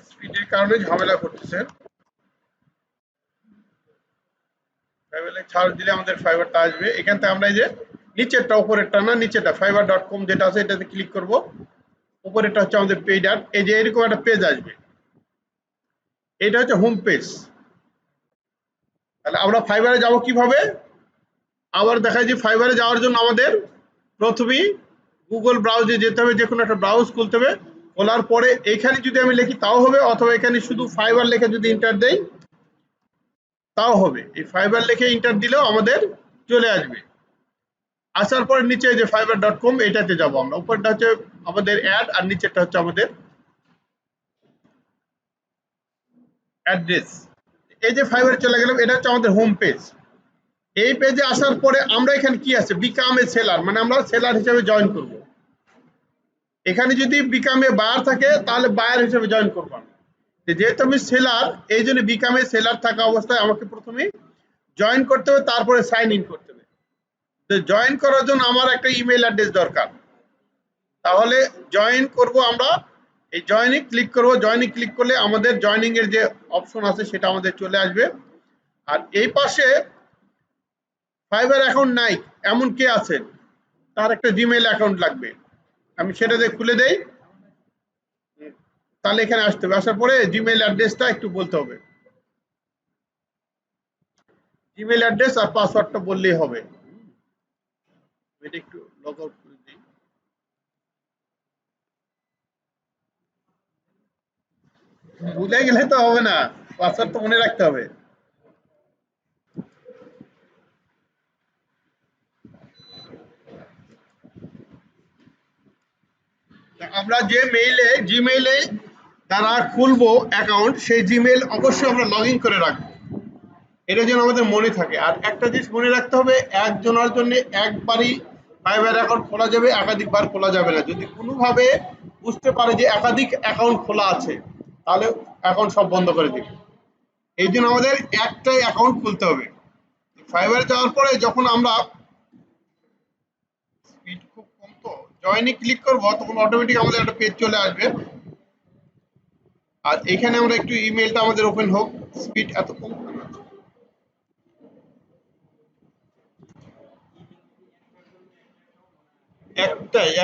স্পিডের কারণে ঝামেলা করতেছে। ফাইবারে সার্চ দিলে আমাদের ফাইবারটা আসবে। এখান থেকে আমরা এই যে নিচেরটা উপরেরটা না নিচেরটা fiverr.com যেটা আছে এটাতে ক্লিক করব। উপরেরটা হচ্ছে আমাদের পেইড অ্যাড। এই যে এরকম একটা পেজ আসবে, এটা হচ্ছে হোম পেজ। তাহলে আমরা ফাইবারে যাব কিভাবে? আবার দেখাই যে ফাইবারে যাওয়ার জন্য আমাদের প্রথমেই গুগল ব্রাউজে যেতে হবে, যে কোনো একটা ব্রাউজ খুলতে হবে। খোলার পরে এইখানে যদি আমি লিখি তাও হবে, অথবা এখানে শুধু ফাইবার লিখে যদি এন্টার দেই তাও হবে। এই ফাইবার লিখে এন্টার দিলেও আমাদের চলে আসবে। আসার পরে নিচে যে fiverr.com এটাতে যাব আমরা। উপরটা হচ্ছে আমাদের অ্যাড আর নিচেরটা হচ্ছে আমাদের অ্যাড্রেস। এই যে ফাইবারে চলে গেলাম, এটা হচ্ছে আমাদের হোম পেজ। এই পেজে আসার পরে আমরা এখানে কি আছে, বিকাম এ সেলার, মানে আমরা সেলার হিসেবে জয়েন করব। এখানে যদি বিকাম এ বায়ার থাকে তাহলে বায়ার হিসেবে জয়েন করব। যেহেতু আমি সেলার, এই জন্য বিকাম এ সেলার থাকা অবস্থায় আমাকে প্রথমে জয়েন করতে হবে, তারপরে সাইন ইন করতে হবে। তো জয়েন করার জন্য আমার একটা ইমেল অ্যাড্রেস দরকার। তাহলে জয়েন করব আমরা, এই জয়েনে ক্লিক করব। জয়েনে ক্লিক করলে আমাদের জয়েনিং এর যে অপশন আছে সেটা আমাদের চলে আসবে। আর এই পাশে ফাইবার অ্যাকাউন্ট নাই এমন কে আছেন, তার একটা জিমেইল অ্যাকাউন্ট লাগবে। আমি সেটা দিয়ে খুলে দেই। তাহলে এখানে আসতে হবে। আসার পরে জিমেইল অ্যাড্রেসটা একটু বলতে হবে, জিমেইল অ্যাড্রেস আর পাসওয়ার্ডটা বললেই হবে। এটা একটু লগ আউট করে দিই। ভুলে গেলে তো হবে না, পাসওয়ার্ড তো মনে রাখতে হবে। আমরা যে মেইলে জিমেইলে তারা খুলবো অ্যাকাউন্ট, সেই জিমেইল অবশ্যই আমরা লগ ইন করে রাখবো। এটা যেন আমাদের মনে থাকে। আর একটা জিনিস মনে রাখতে হবে, একজনের জন্য একবারই ফাইবার অ্যাকাউন্ট খোলা যাবে, একাধিকবার খোলা যাবে না। যদি কোনোভাবে বুঝতে পারে যে একাধিক অ্যাকাউন্ট খোলা আছে, তাহলে অ্যাকাউন্ট সব বন্ধ করে দিবে। এই জন্য আমাদের একটাই অ্যাকাউন্ট খুলতে হবে। ফাইবারে যাওয়ার পরে যখন আমরা স্পিড খুব কম তো জয়েনে ক্লিক করব, তখন অটোমেটিক আমাদের একটা পেজ চলে আসবে। আর এখানে আমরা একটু ইমেলটা আমাদের ওপেন হোক। স্পিড এত কম,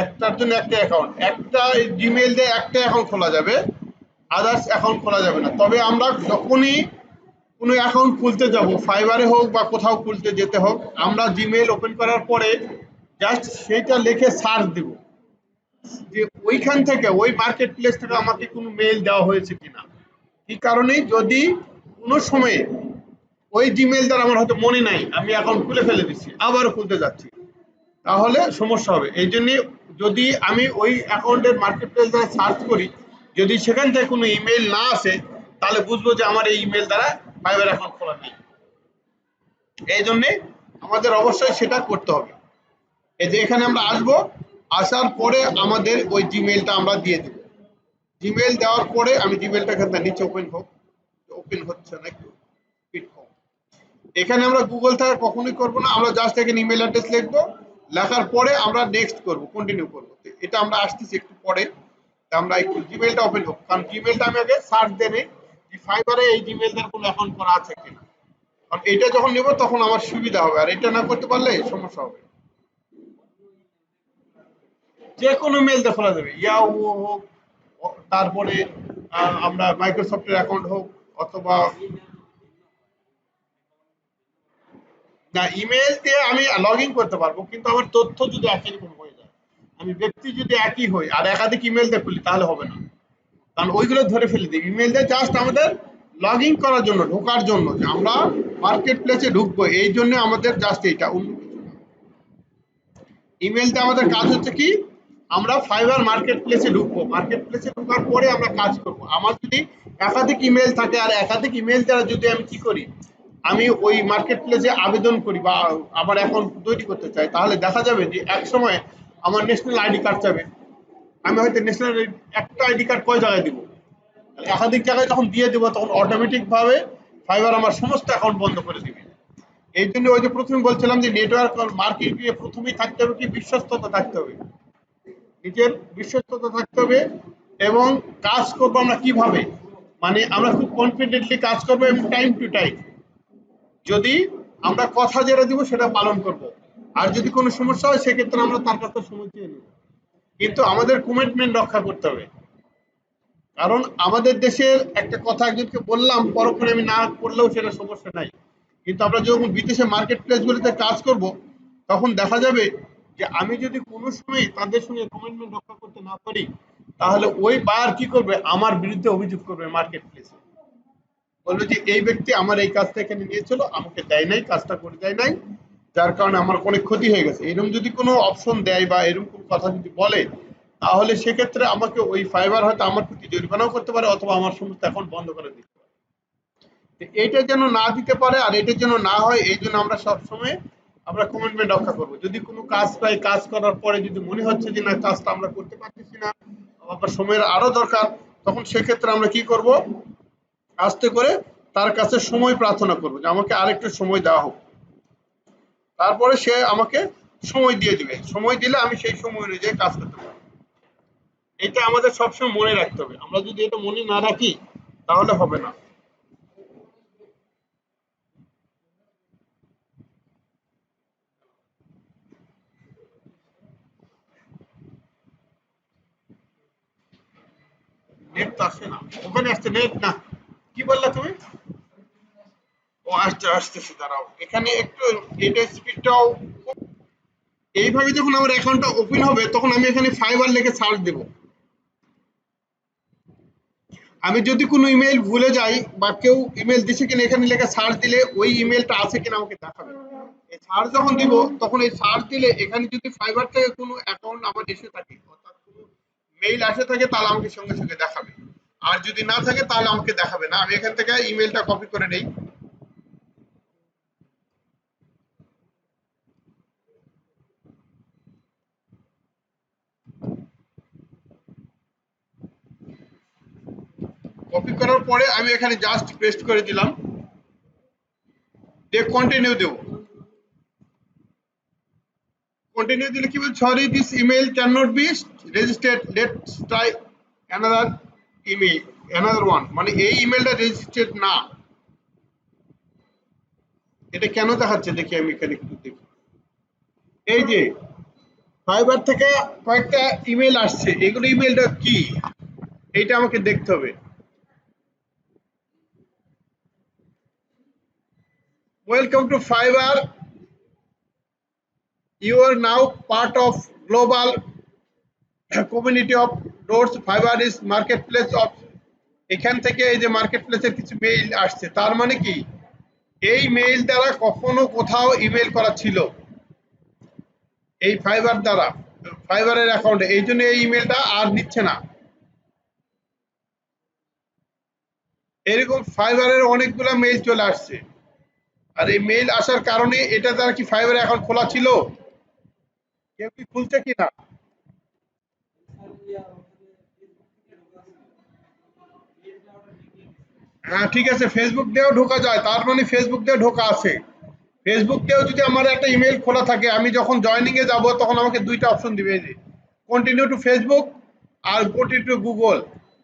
একটার জন্য একটা অ্যাকাউন্ট, একটা জিমেইল দিয়ে একটা অ্যাকাউন্ট খোলা যাবে, আদার্স অ্যাকাউন্ট খোলা যাবে না। তবে আমরা যখনই কোনো অ্যাকাউন্ট খুলতে যাব, ফাইবারে হোক বা কোথাও খুলতে যেতে হোক, আমরা জিমেইল ওপেন করার পরে জাস্ট সেইটা লিখে সার্চ দেব যে ওইখান থেকে, ওই মার্কেট প্লেস থেকে আমাকে কোনো মেইল দেওয়া হয়েছে কিনা। কি কারণে, যদি কোনো সময়ে ওই জিমেইল দ্বারা আমার হয়তো মনে নাই, আমি অ্যাকাউন্ট খুলে ফেলে দিচ্ছি, আবারও খুলতে যাচ্ছি, তাহলে সমস্যা হবে। এই জন্য যদি আমি ওই অ্যাকাউন্টের মার্কেট প্লেস দ্বারা সার্চ করি, যদি সেখান থেকে কোনো ইমেল না আসে, তাহলে বুঝবো যে আমার এই ইমেল দ্বারা ফাইবার অ্যাকাউন্ট খোলা নেই। এই জন্যে আমাদের অবশ্যই সেটা করতে হবে। এই যে এখানে আমরা আসবো, আসার পরে আমাদের ওই জিমেলটা আমরা দিয়ে দেবো। জিমেল দেওয়ার পরে আমি জিমেলটা এখানে নিচে ওপেন হোক, ওপেন হচ্ছে না, একটু স্পিড কম। এখানে আমরা গুগল থেকে কখনোই করবো না, আমরা জাস্ট এখানে ইমেল অ্যাড্রেস লিখবো, লেখার পরে আমরা নেক্সট করব, কন্টিনিউ করব। এটা আমরা আসতেছি একটু পরে। আমরা একটু জিমেলটা ওপেন হোক, কারণ জিমেলটা আমি আগে সার্চ দিয়ে নেই যে ফাইবারে এই জিমেলটার কোনো অ্যাকাউন্ট করা আছে কিনা। কারণ এটা যখন নেব তখন আমার সুবিধা হবে, আর এটা না করতে পারলে সমস্যা হবে। যে কোনো মেল দিয়ে খোলা যাবে, ইয়াহু হোক, তারপরে আমরা মাইক্রোসফটের অ্যাকাউন্ট হোক, অথবা না ইমেল দিয়ে আমি লগ ইন করতে পারবো, কিন্তু আমার তথ্য যদি একই রকম হয়ে যায়, আমি ব্যক্তি যদি একই হই আর একাধিক ইমেল দিয়ে খুলি, তাহলে হবে না। কারণ ওইগুলো ধরে ফেলে দিই। ইমেল দিয়ে জাস্ট আমাদের লগ ইন করার জন্য, ঢোকার জন্য, যে আমরা মার্কেট প্লেসে ঢুকবো, এই জন্য আমাদের জাস্ট এইটা, অন্য কিছু না। ইমেলতে আমাদের কাজ হচ্ছে কি, আমরা ফাইবার মার্কেট প্লেসে ঢুকবো, মার্কেট প্লেসে ঢোকার পরে আমরা কাজ করব। আমার যদি একাধিক ইমেল থাকে, আর একাধিক ইমেল দ্বারা যদি আমি কি করি, আমি ওই মার্কেট প্লেসে আবেদন করি বা আবার অ্যাকাউন্ট তৈরি করতে চাই, তাহলে দেখা যাবে যে এক সময় আমার ন্যাশনাল আইডি কার্ড চাবে। আমি হয়তো ন্যাশনাল একটা আইডি কার্ড কয় জায়গায় দিব, একাধিক জায়গায় যখন দিয়ে দেবো, তখন অটোমেটিক ভাবে ফাইবার আমার সমস্ত অ্যাকাউন্ট বন্ধ করে দিবে। এই জন্য ওই যে প্রথমে বলছিলাম যে নেটওয়ার্ক মার্কেটিং এ প্রথমেই থাকতে হবে কি, বিশ্বস্ততা থাকতে হবে, নিজের বিশ্বস্ততা থাকতে হবে। এবং কাজ করবো আমরা কিভাবে, মানে আমরা খুব কনফিডেন্টলি কাজ করবো এবং টাইম টু টাইম। যদি আমরা কথা যেটা দিব সেটা পালন করব। আর যদি কোনো সমস্যা হয় সেক্ষেত্রে আমরা তার কাছে সময় চেয়ে নেব, কিন্তু আমাদের কমিটমেন্ট রক্ষা করতে হবে। কারণ আমাদের দেশের একটা কথা একজনকে বললাম, পরক্ষণে আমি না করলেও সেটা সমস্যা নাই, কিন্তু আমরা যখন বিদেশে মার্কেট প্লেসগুলিতে কাজ করব তখন দেখা যাবে যে আমি যদি কোনো সময় তাদের সঙ্গে কমিটমেন্ট রক্ষা করতে না পারি, তাহলে ওই বার কি করবে, আমার বিরুদ্ধে অভিযোগ করবে মার্কেট প্লেসে, বলবে যে এই ব্যক্তি আমার এই কাজটা এখানে নিয়েছিল, আমাকে দেয় নাই, কাজটা করে দেয় নাই, যার কারণে আমার অনেক ক্ষতি হয়ে গেছে। এরকম যদি কোনো অপশন দেয় বা এরকম কোনো কথা যদি বলে, তাহলে সেক্ষেত্রে আমাকে ওই ফাইবার হয়তো আমার প্রতি জরিমানাও করতে পারে অথবা আমার সমস্ত অ্যাকাউন্ট বন্ধ করে দিতে পারে। এইটা যেন না দিতে পারে আর এটা যেন না হয়, এই জন্য আমরা সবসময় আমরা কমিটমেন্ট রক্ষা করব। যদি কোনো কাজ পাই, কাজ করার পরে যদি মনে হচ্ছে যে না কাজটা আমরা করতে পারতেছি না, আবার সময়ের আরো দরকার, তখন সেক্ষেত্রে আমরা কি করব, আস্তে করে তার কাছে সময় প্রার্থনা করবো যে আমাকে আরেকটু সময় দেওয়া হোক। তারপরে সে আমাকে সময় দিয়ে দিবে, সময় দিলে আমি সেই সময় অনুযায়ী কাজ করতে পারবো। এটা আমাদের সবসময় মনে রাখতে হবে। আমরা যদি এটা মনে না রাখি তাহলে হবে না। নেট তো আসছে না, ওখানে আসছে নেট না, কি বললা তুমি? ও আসছে, আসতেছে, দাঁড়াও এখানে একটু এটা স্পিডটাও। এইভাবে যখন আমার অ্যাকাউন্টটা ওপেন হবে তখন আমি এখানে ফাইবার লিখে সার্চ দেব। আমি যদি কোনো ইমেল ভুলে যাই বা কেউ ইমেল দিছে কিনা এখানে লেখা সার্চ দিলে ওই ইমেলটা আছে কিনা আমাকে দেখাবে। এই সার্চ যখন দিব তখন এই সার্চ দিলে এখানে যদি ফাইবার থেকে কোনো অ্যাকাউন্ট আমার এসে থাকে, অর্থাৎ কোনো মেইল আসে থাকে, তাহলে আমাকে সঙ্গে সঙ্গে দেখাবে। আর যদি না থাকে তাহলে আমাকে দেখাবে না। আমি এখান থেকে ইমেলটা কপি করে নেই। কপি করার পরে আমি এখানে জাস্ট পেস্ট করে দিলাম, দিয়ে কন্টিনিউ দেব। কন্টিনিউ দিলে কি বলছে, sorry this email can not be registered, let's try another email, another one, মানে এই ইমেলটা রেজিস্টার্ড না। এটা কেন দেখাচ্ছে দেখি, আমি এখানে একটু দেখি। এই যে ফাইবার থেকে কয়েকটা ইমেল আসছে, এগুলো ইমেলটা কি, এইটা আমাকে দেখতে হবে। Welcome to Fiverr, you are now part of global community of doers, Fiverr is marketplace of. এখান থেকে এই যে মার্কেট প্লেসের কিছু মেইল আসছে, তার মানে কি এই মেইল দ্বারা কখনো কোথাও ইমেল করা ছিল এই ফাইবার দ্বারা, ফাইবারের অ্যাকাউন্টে, এই জন্য এই ইমেলটা আর নিচ্ছে না। এরকম ফাইবারের অনেকগুলা মেইল চলে আসছে, আর এই মেইল আসার কারণে এটা দ্বারা কি ফাইবার অ্যাকাউন্ট খোলা ছিল, কেউ কি খুলছে কিনা? হ্যাঁ ঠিক আছে, ফেসবুক দিয়েও ঢোকা যায়, তার মানে ফেসবুক দিয়ে ঢোকা আছে। ফেসবুক দিয়েও যদি আমার একটা ইমেল খোলা থাকে, আমি যখন জয়নিং এ যাব তখন আমাকে দুইটা অপশন দিবে, যে কন্টিনিউ টু ফেসবুক আর কন্টিনিউ টু গুগল।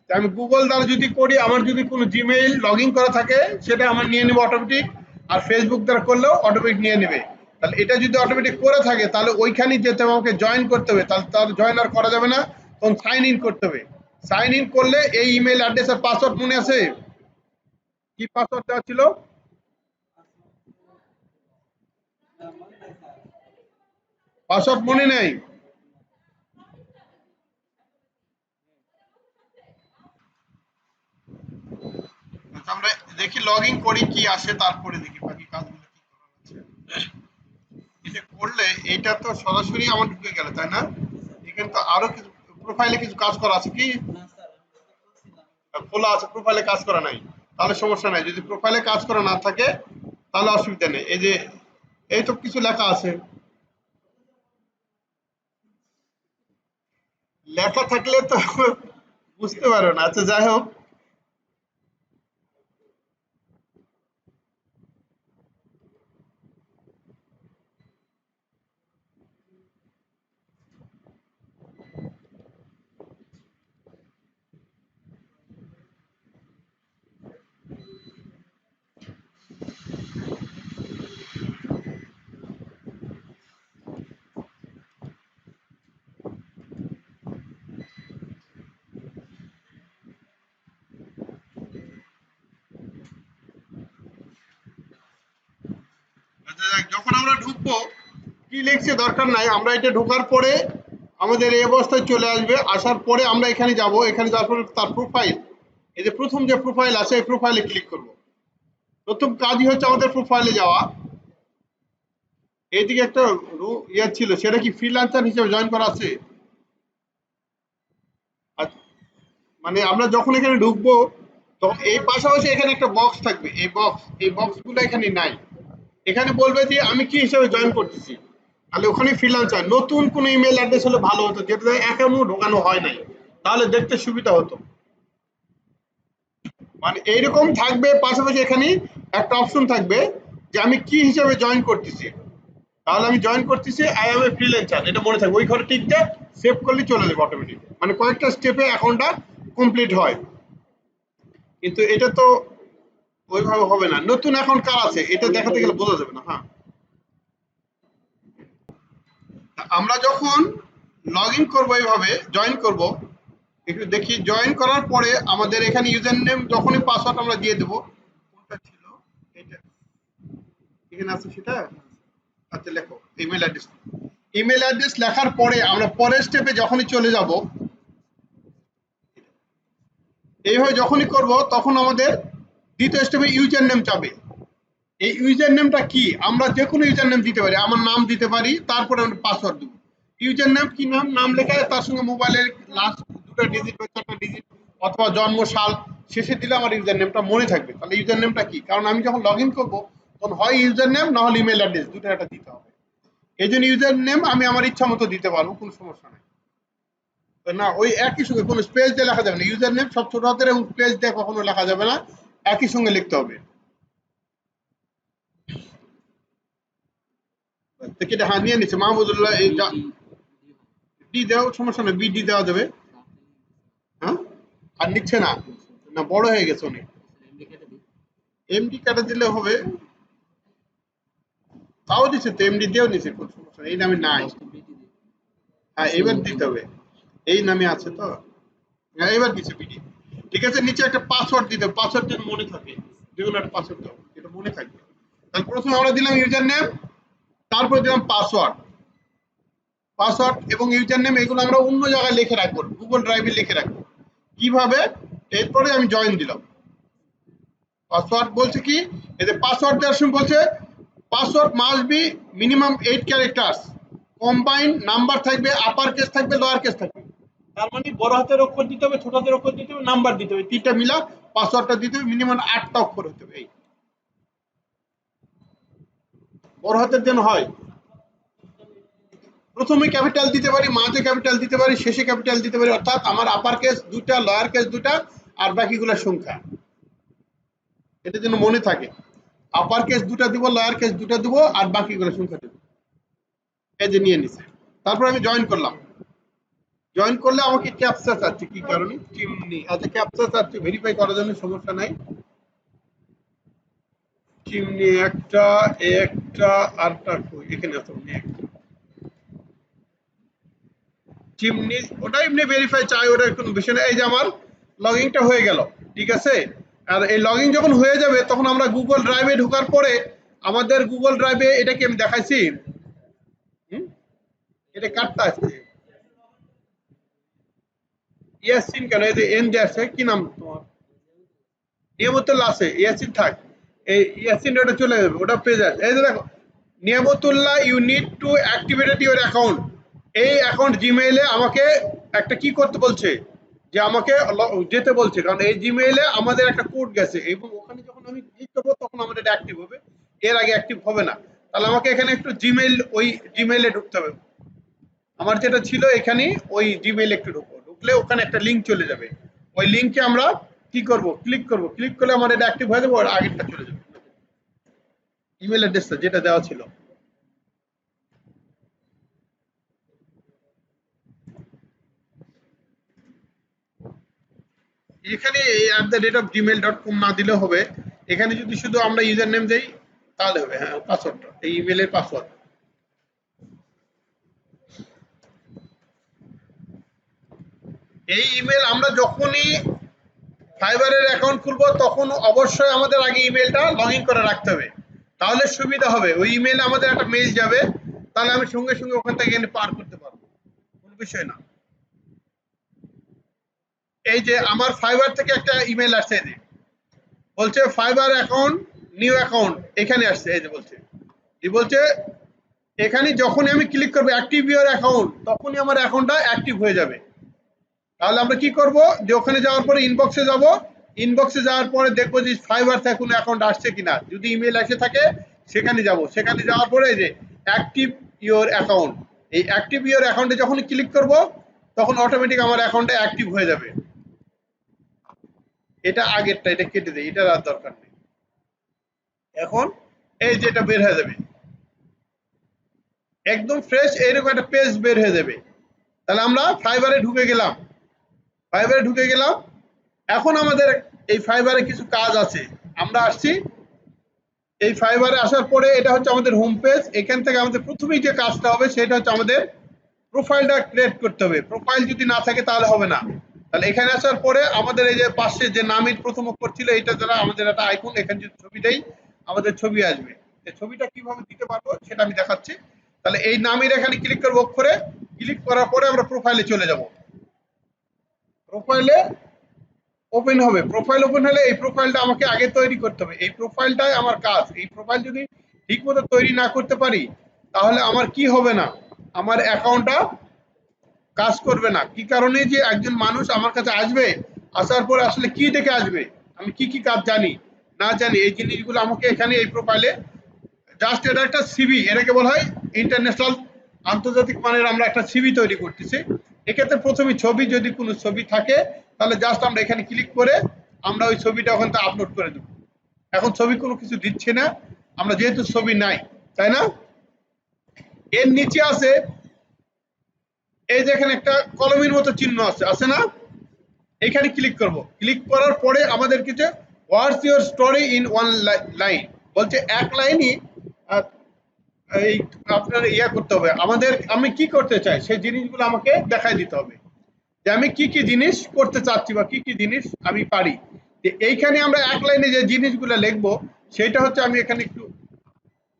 আমি গুগল দ্বারা যদি করি, আমার যদি কোনো জিমেইল লগ ইন করা থাকে সেটা আমার নিয়ে নেবে অটোমেটিক, আর ফেসবুক দ্বারা করলেও অটোমেটিক নিয়ে নেবে। তাহলে এটা যদি অটোমেটিক করে থাকে তাহলে ওইখানেই যেতে হবে, আমাকে জয়েন করতে হবে, তাহলে তার জয়েন আর করা যাবে না, তখন সাইন ইন করতে হবে। সাইন ইন করলে এই ইমেল অ্যাড্রেস আর পাসওয়ার্ড মনে আছে? কি পাসওয়ার্ড দেওয়া ছিল? পাসওয়ার্ড মনে নেই? আচ্ছা, আমরা দেখি লগ ইন করি কি আসে, তারপরে দেখি বাকি কাজগুলো কি করা আছে। এটা করলে এইটা তো সরাসরি আমার ঢুকে গেল, তাই না? এখানে তো আরো কিছু প্রোফাইলে কিছু কাজ করা আছে কি? খোলা আছে, প্রোফাইলে কাজ করা নাই, তাহলে সমস্যা নাই। যদি প্রোফাইলে কাজ করা না থাকে তাহলে অসুবিধা নেই। এই যে এই তো কিছু লেখা আছে, লেখা থাকলে তো বুঝতে পারো না। আচ্ছা যাই হোক, আচ্ছা যখন আমরা ঢুকবো কি লিখছে দরকার নাই, আমরা এটা ঢোকার পরে আমাদের এই অবস্থায় চলে আসবে। আসার পরে আমরা এখানে যাব, এখানে যাওয়ার পরে তার প্রোফাইল, এই যে প্রথম যে প্রোফাইল আছে এই প্রোফাইলে ক্লিক করব। প্রথম কাজই হচ্ছে আমাদের প্রোফাইলে যাওয়া। এইদিকে একটা ইয়ে ছিল, সেটা কি ফ্রিল্যান্সার হিসেবে জয়েন করা আছে? আচ্ছা, মানে আমরা যখন এখানে ঢুকবো তখন এই পাশাপাশি এখানে একটা বক্স থাকবে, এই বক্সগুলো এখানে নাই। এখানে বলবে যে আমি কি হিসেবে জয়েন করতেছি, তাহলে ওখানে ফ্রিল্যান্সার। নতুন কোনো ইমেল অ্যাড্রেস হলে ভালো হতো, যেটা এখনো ঢোকানো হয় নাই, তাহলে দেখতে সুবিধা হতো। মানে এইরকম থাকবে, পাশাপাশি এখানে একটা অপশন থাকবে যে আমি কি হিসেবে জয়েন করতেছি। তাহলে আমি জয়েন করতেছি আই এম এ ফ্রিল্যান্সার, এটা মনে থাকবে। ওই ঘরে টিক দিয়ে সেভ করলে চলে যাবে অটোমেটিক, মানে কয়েকটা স্টেপে অ্যাকাউন্টটা কমপ্লিট হয়। কিন্তু এটা তো ওইভাবে হবে না। নতুন অ্যাকাউন্ট কার আছে এটা দেখাতে গেলে বোঝা যাবে না। হ্যাঁ, আমরা যখন লগ ইন করবো, এইভাবে জয়েন করব, একটু দেখি। জয়েন করার পরে আমাদের এখানে ইউজার নেম, যখনই পাসওয়ার্ড আমরা দিয়ে দেবো, কোনটা ছিল এটা এখানে আছে সেটা। আচ্ছা লেখো ইমেল অ্যাড্রেস। ইমেল অ্যাড্রেস লেখার পরে আমরা পরের স্টেপে যখনই চলে যাব, এইভাবে যখনই করব তখন আমাদের দ্বিতীয় স্টেপে ইউজার নেম চাবে। এই ইউজার নেমটা কি, আমরা যে কোনো ইউজার নেম দিতে পারি। আমার নাম দিতে পারি, তারপরে আমরা পাসওয়ার্ড দেবো। ইউজার নেম কি, নাম লেখা, তার সঙ্গে মোবাইলের লাস্ট দুটো ডিজিট বা চারটা ডিজিট অথবা জন্ম সাল শেষে দিলে আমার ইউজার নেমটা মনে থাকবে। তাহলে ইউজার নেমটা কি, কারণ আমি যখন লগ ইন করবো তখন হয় ইউজার নেম না হলে ইমেল অ্যাড্রেস, দুটো একটা দিতে হবে। এই জন্য ইউজার নেম আমি আমার ইচ্ছা মতো দিতে পারবো, কোনো সমস্যা নেই। না ওই একই সঙ্গে কোনো স্পেস দিয়ে লেখা যাবে না। ইউজার নেম সব ছোট হাতের এবং স্পেস দিয়ে কখনো লেখা যাবে না, একই সঙ্গে লিখতে হবে। কেটে হ্যাঁ নিয়ে নিচ্ছে মাহমুদুল্লাহ, এই ডি দেওয়া সমস্যা নেই, বিডি দেওয়া যাবে। হ্যাঁ, আর নিচ্ছে না, না বড় হয়ে গেছে অনেক। এমডি কাটা দিলে হবে, তাও দিচ্ছে তো, এমডি দিয়েও নিচ্ছে, কোনো সমস্যা নেই। এই নামে নাই। হ্যাঁ এবার দিতে হবে, এই নামে আছে তো। হ্যাঁ এবার দিচ্ছে বিডি। ঠিক আছে, নিচে একটা পাসওয়ার্ড দিতে হবে, পাসওয়ার্ড যেন মনে থাকে, যে কোনো একটা পাসওয়ার্ড দাও, এটা মনে থাকবে। তাহলে প্রথমে আমরা দিলাম ইউজার নেম, তারপর দিলাম পাসওয়ার্ড। পাসওয়ার্ড এবং ইউজার নেম এগুলো আমরা অন্য জায়গায় লিখে রাখবো, গুগল ড্রাইভে লিখে রাখবো। কিভাবে, এরপরে আমি জয়েন দিলাম। পাসওয়ার্ড বলছে কি, এই যে পাসওয়ার্ড দেওয়ার সময় বলছে password must be minimum 8 characters, combine number থাকবে, আপার কেস থাকবে, লোয়ার কেস থাকবে। তার মানে বড় হাতের অক্ষর দিতে হবে, ছোট হাতের অক্ষর দিতে হবে, নাম্বার দিতে হবে, তিনটা মিলা পাসওয়ার্ডটা দিতে হবে। মিনিমাম 8টা অক্ষর হতে হবে। এই বড় হাতের যেন হয়। প্রথমে ক্যাপিটাল দিতে পারি, মাঝে ক্যাপিটাল দিতে পারি, শেষে ক্যাপিটাল দিতে পারি। অর্থাৎ আমার আপার কেস দুটা, লোয়ার কেস দুটা, আর বাকিগুলোর সংখ্যা, এটা যেন মনে থাকে। আপার কেস দুটা দিব, লোয়ার কেস দুটা দিব, আর বাকিগুলোর সংখ্যা দেব। এই যে নিয়ে নিছে। তারপর আমি জয়েন করলাম। জয়েন করলে আমাকে ক্যাপচা চাচ্ছে, কি কারণে, চিমনি। আচ্ছা ক্যাপচা চাচ্ছে, ভেরিফাই করার জন্য, সমস্যা নাই। চিমনি একটা, আরটা এখানে আছে, একটা চিমনি, ওটা এমনি ভেরিফাই চাই, ওটা কোনো বিষয় না। এই যে আমার লগইনটা হয়ে গেল, ঠিক আছে। আর এই লগইন যখন হয়ে যাবে তখন আমরা গুগল ড্রাইভে ঢোকার পরে আমাদের গুগল ড্রাইভে, এটা কি আমি দেখাইছি, এটা কাটতে আসছে ইয়াসিন, কেন এই যে এন দিয়ে আসছে, কি নাম তোমার, নিয়ামতুল্লাহ আছে, ইয়াসিন থাক, এই ইয়াসিন ওটা চলে যাবে, ওটা পেয়ে যাচ্ছে। এই যে দেখো Niamatullah, you need to activate your account. এই অ্যাকাউন্ট জিমেইলে আমাকে একটা কি করতে বলছে, যে আমাকে যেতে বলছে, কারণ এই জিমেইলে আমাদের একটা কোড গেছে, এবং ওখানে যখন আমি ক্লিক করবো তখন আমাদের এটা অ্যাক্টিভ হবে, এর আগে অ্যাক্টিভ হবে না। তাহলে আমাকে এখানে একটু জিমেইল, ওই জিমেইলে ঢুকতে হবে। আমার যেটা ছিল এখানে, ওই জিমেইলে একটু ঢুকবো, ঢুকলে ওখানে একটা লিঙ্ক চলে যাবে। ওই লিঙ্কে আমরা কি করব, ক্লিক করব, ক্লিক করলে আমার এটা অ্যাক্টিভ হয়ে যাবে, আর আগেরটা চলে যাবে। ইমেল অ্যাড্রেসটা যেটা দেওয়া ছিল, এখানে @gmail.com না দিলেও হবে। এখানে যদি শুধু আমরা ইউজার নেম দেই তাহলে হবে। হ্যাঁ পাসওয়ার্ডটা, এই ইমেলের পাসওয়ার্ড। এই ইমেল আমরা যখনই ফাইবারের অ্যাকাউন্ট খুলবো তখন অবশ্যই আমাদের আগে ইমেলটা লগ ইন করে রাখতে হবে। তাহলে সুবিধা হবে, ওই ইমেইলে আমাদের একটা মেইল যাবে, তাহলে আমি সঙ্গে সঙ্গে ওখান থেকে এনে পার করতে পারবো, কোনো বিষয় না। এই যে আমার ফাইবার থেকে একটা ইমেল আসছে, এই যে বলছে ফাইবার অ্যাকাউন্ট নিউ অ্যাকাউন্ট, এখানে আসছে, এই যে বলছে, এই বলছে এখানে যখনই আমি ক্লিক করবো অ্যাক্টিভ ইউর অ্যাকাউন্ট, তখনই আমার অ্যাকাউন্টটা অ্যাক্টিভ হয়ে যাবে। তাহলে আমরা কি করব, যে ওখানে যাওয়ার পরে ইনবক্সে যাব, ইনবক্সে যাওয়ার পরে দেখবো যে ফাইবার থেকে কোনো অ্যাকাউন্ট আসছে কিনা, যদি ইমেল এসে থাকে সেখানে যাব, সেখানে যাওয়ার পরে যে অ্যাক্টিভ ইউর অ্যাকাউন্ট, এই অ্যাক্টিভ ইউর অ্যাকাউন্টে যখন ক্লিক করব তখন অটোমেটিক আমার অ্যাকাউন্টটা অ্যাক্টিভ হয়ে যাবে। এটা আগেরটা, এটা কেটে দেই, এটা আর দরকার নেই। এখন এই যে এটা বের হয়ে যাবে, একদম ফ্রেশ এইরকম একটা পেজ বের হয়ে যাবে। তাহলে আমরা ফাইবারে ঢুকে গেলাম, ফাইবারে ঢুকে গেলাম। এখন আমাদের এই ফাইবারে কিছু কাজ আছে, আমরা আসছি এই ফাইবারে আসার পরে, এটা হচ্ছে আমাদের হোম পেজ। এখান থেকে আমাদের প্রথমেই যে কাজটা হবে সেটা হচ্ছে আমাদের প্রোফাইলটা ক্রিয়েট করতে হবে। প্রোফাইল যদি না থাকে তাহলে হবে না। তাহলে এখানে আসার পরে আমাদের এই যে পাশে যে নামের প্রথম অক্ষর ছিল, এটা দ্বারা আমাদের একটা আইকন, এখানে যদি ছবি দেই আমাদের ছবি আসবে। এই ছবিটা কিভাবে দিতে পারবো সেটা আমি দেখাচ্ছি। তাহলে এই নামের এখানে ক্লিক করবো, অক্ষরে ক্লিক করার পরে আমরা প্রোফাইলে চলে যাব। প্রোফাইলে ওপেন হবে, প্রোফাইল ওপেন হলে এই প্রোফাইলটা আমাকে আগে তৈরি করতে হবে। এই প্রোফাইলটাই আমার কাজ। এই প্রোফাইল যদি ঠিকমতো তৈরি না করতে পারি তাহলে আমার কি হবে না, আমার অ্যাকাউন্টটা কাজ করবে না। কি কারণে, যে একজন মানুষ আমার কাছে আসবে, আসার পরে আসলে কি দেখে আসবে, আমি কি কি কাজ জানি না জানি, এই জিনিসগুলো আমাকে এখানে এই প্রোফাইলে, জাস্ট এটা একটা সিভি, এটাকে বলা হয় ইন্টারন্যাশনাল, আন্তর্জাতিক মানের আমরা একটা সিভি তৈরি করতেছি। এক্ষেত্রে প্রথমে ছবি, যদি কোনো ছবি থাকে তাহলে জাস্ট আমরা এখানে ক্লিক করে আমরা ওই ছবিটা ওখান থেকে আপলোড করে দেবো। এখন ছবি কোনো কিছু দিচ্ছে না, আমরা যেহেতু ছবি নাই, তাই না। এর নিচে আছে এই যে এখানে একটা কলমের মতো চিহ্ন আছে, আছে না, এখানে ক্লিক করব। ক্লিক করার পরে আমাদের কিছু what's your story in one line বলছে, এক লাইনই এই আপনার ইয়া করতে হবে আমাদের, আমি কি করতে চাই সেই জিনিসগুলো আমাকে দেখাই দিতে হবে, যে আমি কি কি জিনিস করতে চাচ্ছি বা কি কি জিনিস আমি পারি। এইখানে আমরা এক লাইনে যে জিনিসগুলো লিখবো সেটা হচ্ছে, আমি এখানে একটু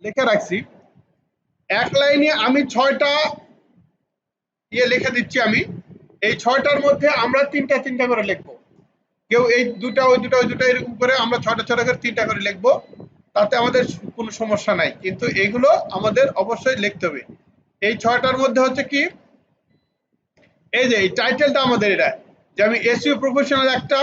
লেখা রাখছি, এক লাইনে আমি 6টা ইয়ে লিখে দিচ্ছি। আমি এই 6টার মধ্যে আমরা তিনটা তিনটা করে লিখবো, কেউ এই দুটা ওই দুটা ওই দুটা এরকম করে আমরা 6টা করে 3টা করে লিখবো, তাতে আমাদের কোনো সমস্যা নাই। কিন্তু এগুলো আমাদের অবশ্যই লিখতে হবে। এই 6টার মধ্যে হচ্ছে কি, এই যে এই টাইটেলটা আমাদের, এটা যে আমি এসইও প্রফেশনাল একটা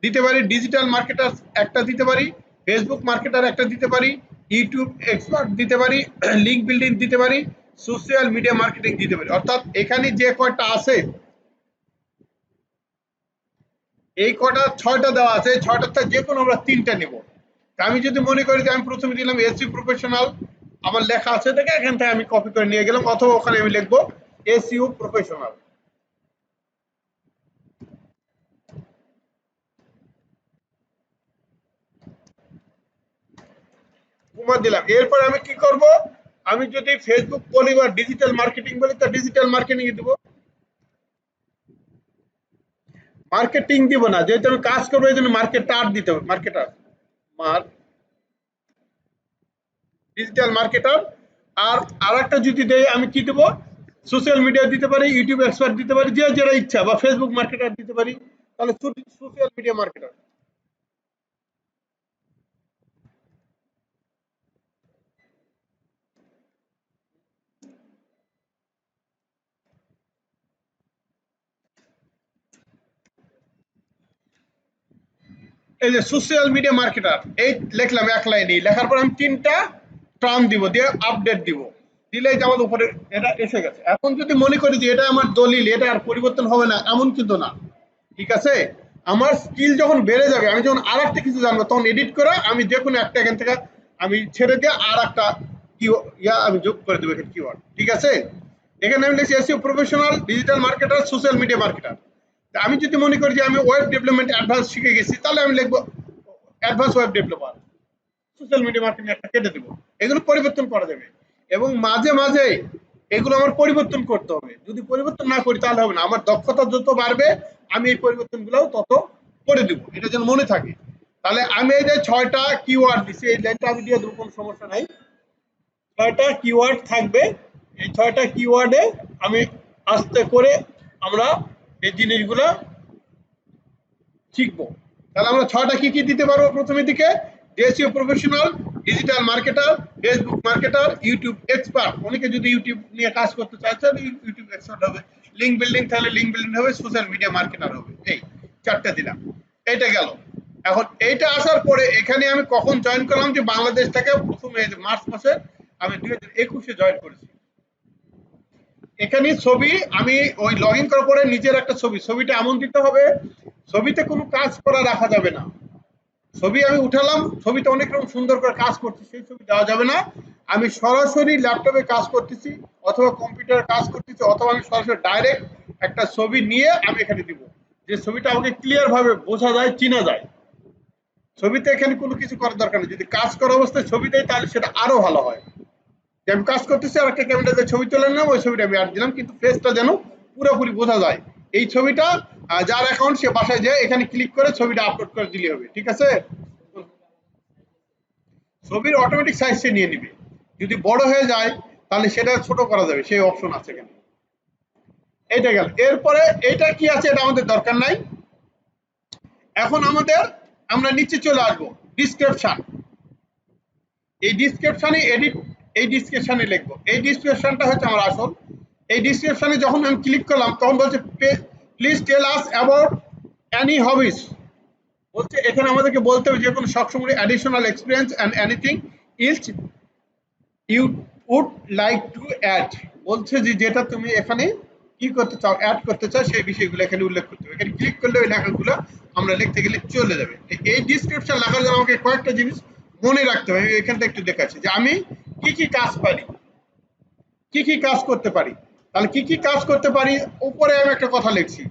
দিতে পারি, ডিজিটাল মার্কেটার একটা দিতে পারি, ফেসবুক মার্কেটার একটা দিতে পারি, ইউটিউব এক্সপার্ট দিতে পারি, লিঙ্ক বিল্ডিং দিতে পারি, সোশ্যাল মিডিয়া মার্কেটিং দিতে পারি। অর্থাৎ এখানে যে কয়টা আছে, এই কটা 6টা দেওয়া আছে, এই 6টার যে কোনো আমরা 3টা নেব। আমি যদি মনে করি যে আমি প্রথমে দিলাম এসইও প্রফেশনাল, আমার লেখা আছে দেখে এখান থেকে আমি কপি করে নিয়ে গেলাম, অথবা ওখানে আমি লিখবো এসইও প্রফেশনাল, কমা দিলাম। এরপর আমি কি করব, আমি যদি ফেসবুক বলি বা ডিজিটাল মার্কেটিং বলি, তো ডিজিটাল মার্কেটিং দিব, মার্কেটিং দিব না, যেহেতু আমি কাজ করবো এই জন্য মার্কেটার দিতে হবে, মার্কেটার, ডিজিটাল মার্কেটার। আর আরেকটা যদি দেই, আমি কি দেবো, সোশ্যাল মিডিয়া দিতে পারি, ইউটিউব এক্সপার্ট দিতে পারি, যে যেটা ইচ্ছা, বা ফেসবুক মার্কেটার দিতে পারি, তাহলে সোশ্যাল মিডিয়া মার্কেটার। এই যে সোশ্যাল মিডিয়া মার্কেটার, এই লিখলাম এক লাইনে, লেখার পর আমি 3টা টার্ম দিব, দিয়ে আপডেট দিব, দিলেই আমার উপরে এটা এসে গেছে। এখন যদি মনে করি যে এটা আমার দলিল, এটা আর পরিবর্তন হবে না, এমন কিন্তু না, ঠিক আছে। আমার স্কিল যখন বেড়ে যাবে, আমি যখন আর একটা কিছু জানবো, তখন এডিট করে আমি যে কোনো একটা এখান থেকে আমি ছেড়ে দিয়ে আর একটা ইয়া আমি যোগ করে দেবো এখানে কিওয়ার্ড, ঠিক আছে। এখানে আমি লিখছি SEO professional, digital marketer, social media marketer. আমি যদি মনে করি যে আমি ওয়েব ডেভেলপমেন্ট অ্যাডভান্স শিখে গেছি, তাহলে আমি লিখবো advance web developer, social media marketing একটা কেটে দেবো। এগুলো পরিবর্তন করা যাবে, এবং মাঝে মাঝে এগুলো আমার পরিবর্তন করতে হবে। যদি পরিবর্তন না করি তাহলে হবে না, আমার দক্ষতা যত বাড়বে আমি এই পরিবর্তনগুলো তত করে দেবো, এটা যেন মনে থাকে। তাহলে আমি এই যে 6টা কিওয়ার্ড দিছি, এই লাইনটা আমি দিয়ে দেব, কোনো সমস্যা নাই। 6টা কিওয়ার্ড থাকবে, এই 6টা কিওয়ার্ডে আমি আস্তে করে আমরা এই জিনিসগুলো শিখবো। তাহলে আমরা 6টা কি কি দিতে পারবো? প্রথমের দিকে SEO professional, digital marketer, Facebook marketer, YouTube expert. অনেকে যদি ইউটিউব নিয়ে কাজ করতে চায় তাহলে ইউটিউব এক্সপার্ট হবে, লিঙ্ক বিল্ডিং তাহলে লিঙ্ক বিল্ডিং হবে, সোশ্যাল মিডিয়া মার্কেটার হবে। এই 4টা দিলাম, এইটা গেল। এখন এইটা আসার পরে এখানে আমি কখন জয়েন করলাম? যে বাংলাদেশ থেকে প্রথমে মার্চ মাসে আমি 2021-এ জয়েন করেছি। এখানে ছবি আমি ওই লগ ইন করার পরে নিজের একটা ছবিটা এমন দিতে হবে, ছবিতে কোনো কাজ করা রাখা যাবে না। ছবি আমি উঠালাম, ছবিতে অনেক রকম সুন্দর করে কাজ করছি, সেই ছবি দেওয়া যাবে না। আমি সরাসরি ল্যাপটপে কাজ করতেছি অথবা কম্পিউটারে কাজ করতেছি, অথবা আমি সরাসরি ডাইরেক্ট একটা ছবি নিয়ে আমি এখানে দিব, যে ছবিটা আমাকে ক্লিয়ার ভাবে বোঝা যায়, চিনা যায়। ছবিতে এখানে কোনো কিছু করার দরকার নেই। যদি কাজ করা অবস্থায় ছবি দেয় তাহলে সেটা আরো ভালো হয়। যে আমি কাজ করতেছি আর একটা ক্যামেরাতে ছবি তুলে নিলাম, ওই ছবিটা আমি অ্যাড দিলাম, কিন্তু ফেসটা যেন পুরোপুরি বোঝা যায়। এই ছবিটা যার অ্যাকাউন্ট সে বাসায় যায় এখানে ক্লিক করে ছবিটা আপলোড করে দিলে হবে। ঠিক আছে? ছবির অটোমেটিক সাইজ সে নিয়ে নিবে। যদি বড় হয়ে যায় তাহলে সেটা ছোট করা যাবে, সেই অপশন আছে এখানে। এইটা গেল। এরপরে এইটা কি আছে এটা আমাদের দরকার নাই। এখন আমরা নিচে চলে আসবো, ডিসক্রিপশন। এই ডিসক্রিপশনে এই ডিসক্রিপশনে লিখবো, এই ডিসক্রিপশনটা হচ্ছে আমার আসল। এই ডিসক্রিপশনে যখন আমি ক্লিক করলাম তখন বলছে please tell us about any hobbies. বলছে এখানে আমাদেরকে বলতে হবে যে কোনো সবসময় additional experience and anything else you would like to add. বলছে যে যেটা তুমি এখানে কি করতে চাও, অ্যাড করতে চাও, সেই বিষয়গুলো এখানে উল্লেখ করতে হবে। এখানে ক্লিক করলে ওই লেখাগুলো আমরা লিখতে গেলে চলে যাবে। এই ডিসক্রিপশন লেখার জন্য আমাকে কয়েকটা জিনিস মনে রাখতে হবে। এখানটা একটু দেখাচ্ছি যে আমি কি কি কাজ পারি, কি কি কাজ করতে পারি। তাহলে কি কি কাজ করতে পারি, উপরে আমি একটা কথা লিখছি,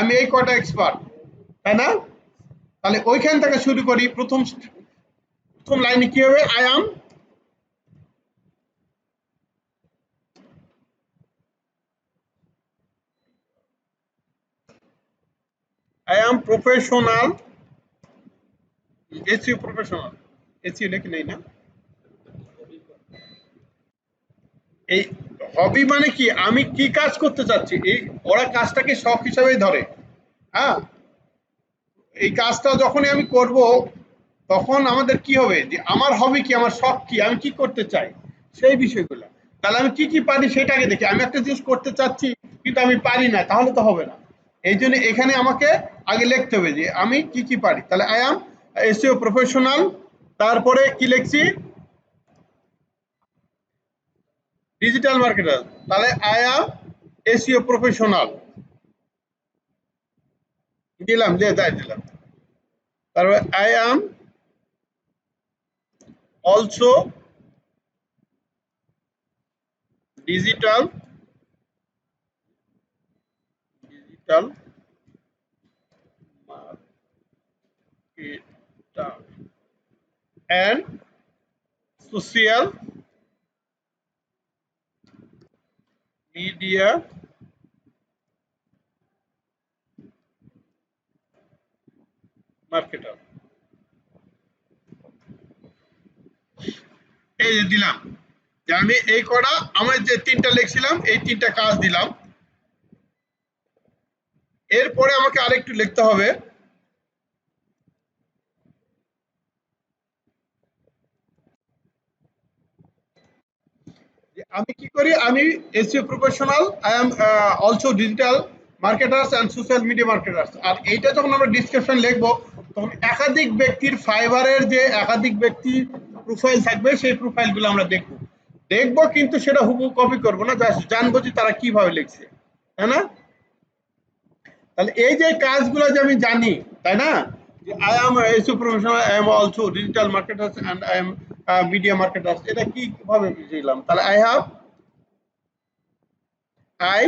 আমি এই কয়টা এক্সপার্ট, তাই না? তাহলে ওইখান থেকে শুরু করি। প্রথম লাইনে কি হবে? I am professional, SEO professional, SEO নাকি নেই না? এই হবি মানে কি, আমি কি কাজ করতে চাচ্ছি, এই ওরা কাজটাকে শখ হিসাবেই ধরে। হ্যাঁ, এই কাজটা যখনই আমি করব তখন আমাদের কি হবে, যে আমার হবি কি, আমার শখ কি, আমি কি করতে চাই, সেই বিষয়গুলো। তাহলে আমি কি কি পারি সেটাকে দেখি। আমি একটা জিনিস করতে চাচ্ছি কিন্তু আমি পারি না, তাহলে তো হবে না। এই জন্য এখানে আমাকে আগে লিখতে হবে যে আমি কি কি পারি। তাহলে আই এম এসইও প্রফেশনাল, তারপরে কি লিখছি? Digital marketer. তাহলে আই এম এসইও প্রফেশনাল দিলাম, যে তাই দিলাম। তারপরে I am also digital marketer and social media marketer। এই যে দিলাম, যে আমি এই করা আমার যে 3টা লিখছিলাম এই 3টা কাজ দিলাম। এরপরে আমাকে আরেকটু লিখতে হবে, যে আমি কি করি। আমি SEO professional, I am also digital marketers and social media marketers. আর এইটা যখন আমরা ডিসক্রিপশন লিখবো তখন একাধিক ব্যক্তির ফাইবারের যে একাধিক ব্যক্তির প্রোফাইল থাকবে, সেই প্রোফাইলগুলো আমরা দেখবো কিন্তু সেটা হুবহু কপি করবো না, জাস্ট জানবো যে তারা কিভাবে লিখছে, তাই না? তাহলে এই যে কাজগুলো যে আমি জানি, তাই না, যে I am SEO professional, I am also digital marketers and I am media marketers, এটা কিভাবে বুঝলাম? তাহলে I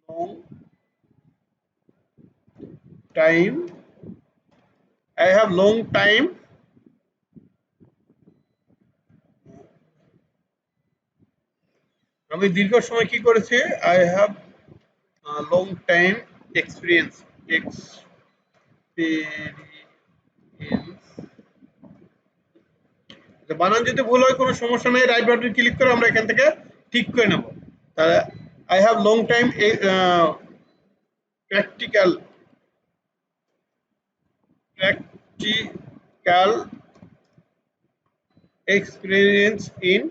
long time, I have long time আমি দীর্ঘ সময় কি করেছি, I have long time experience experience. বানান যদি ভুল হয় কোনো সমস্যা নেই, রাইট বাটন ক্লিক করে আমরা এখান থেকে ঠিক করে নেব। তাহলে I have long time practical practical experience in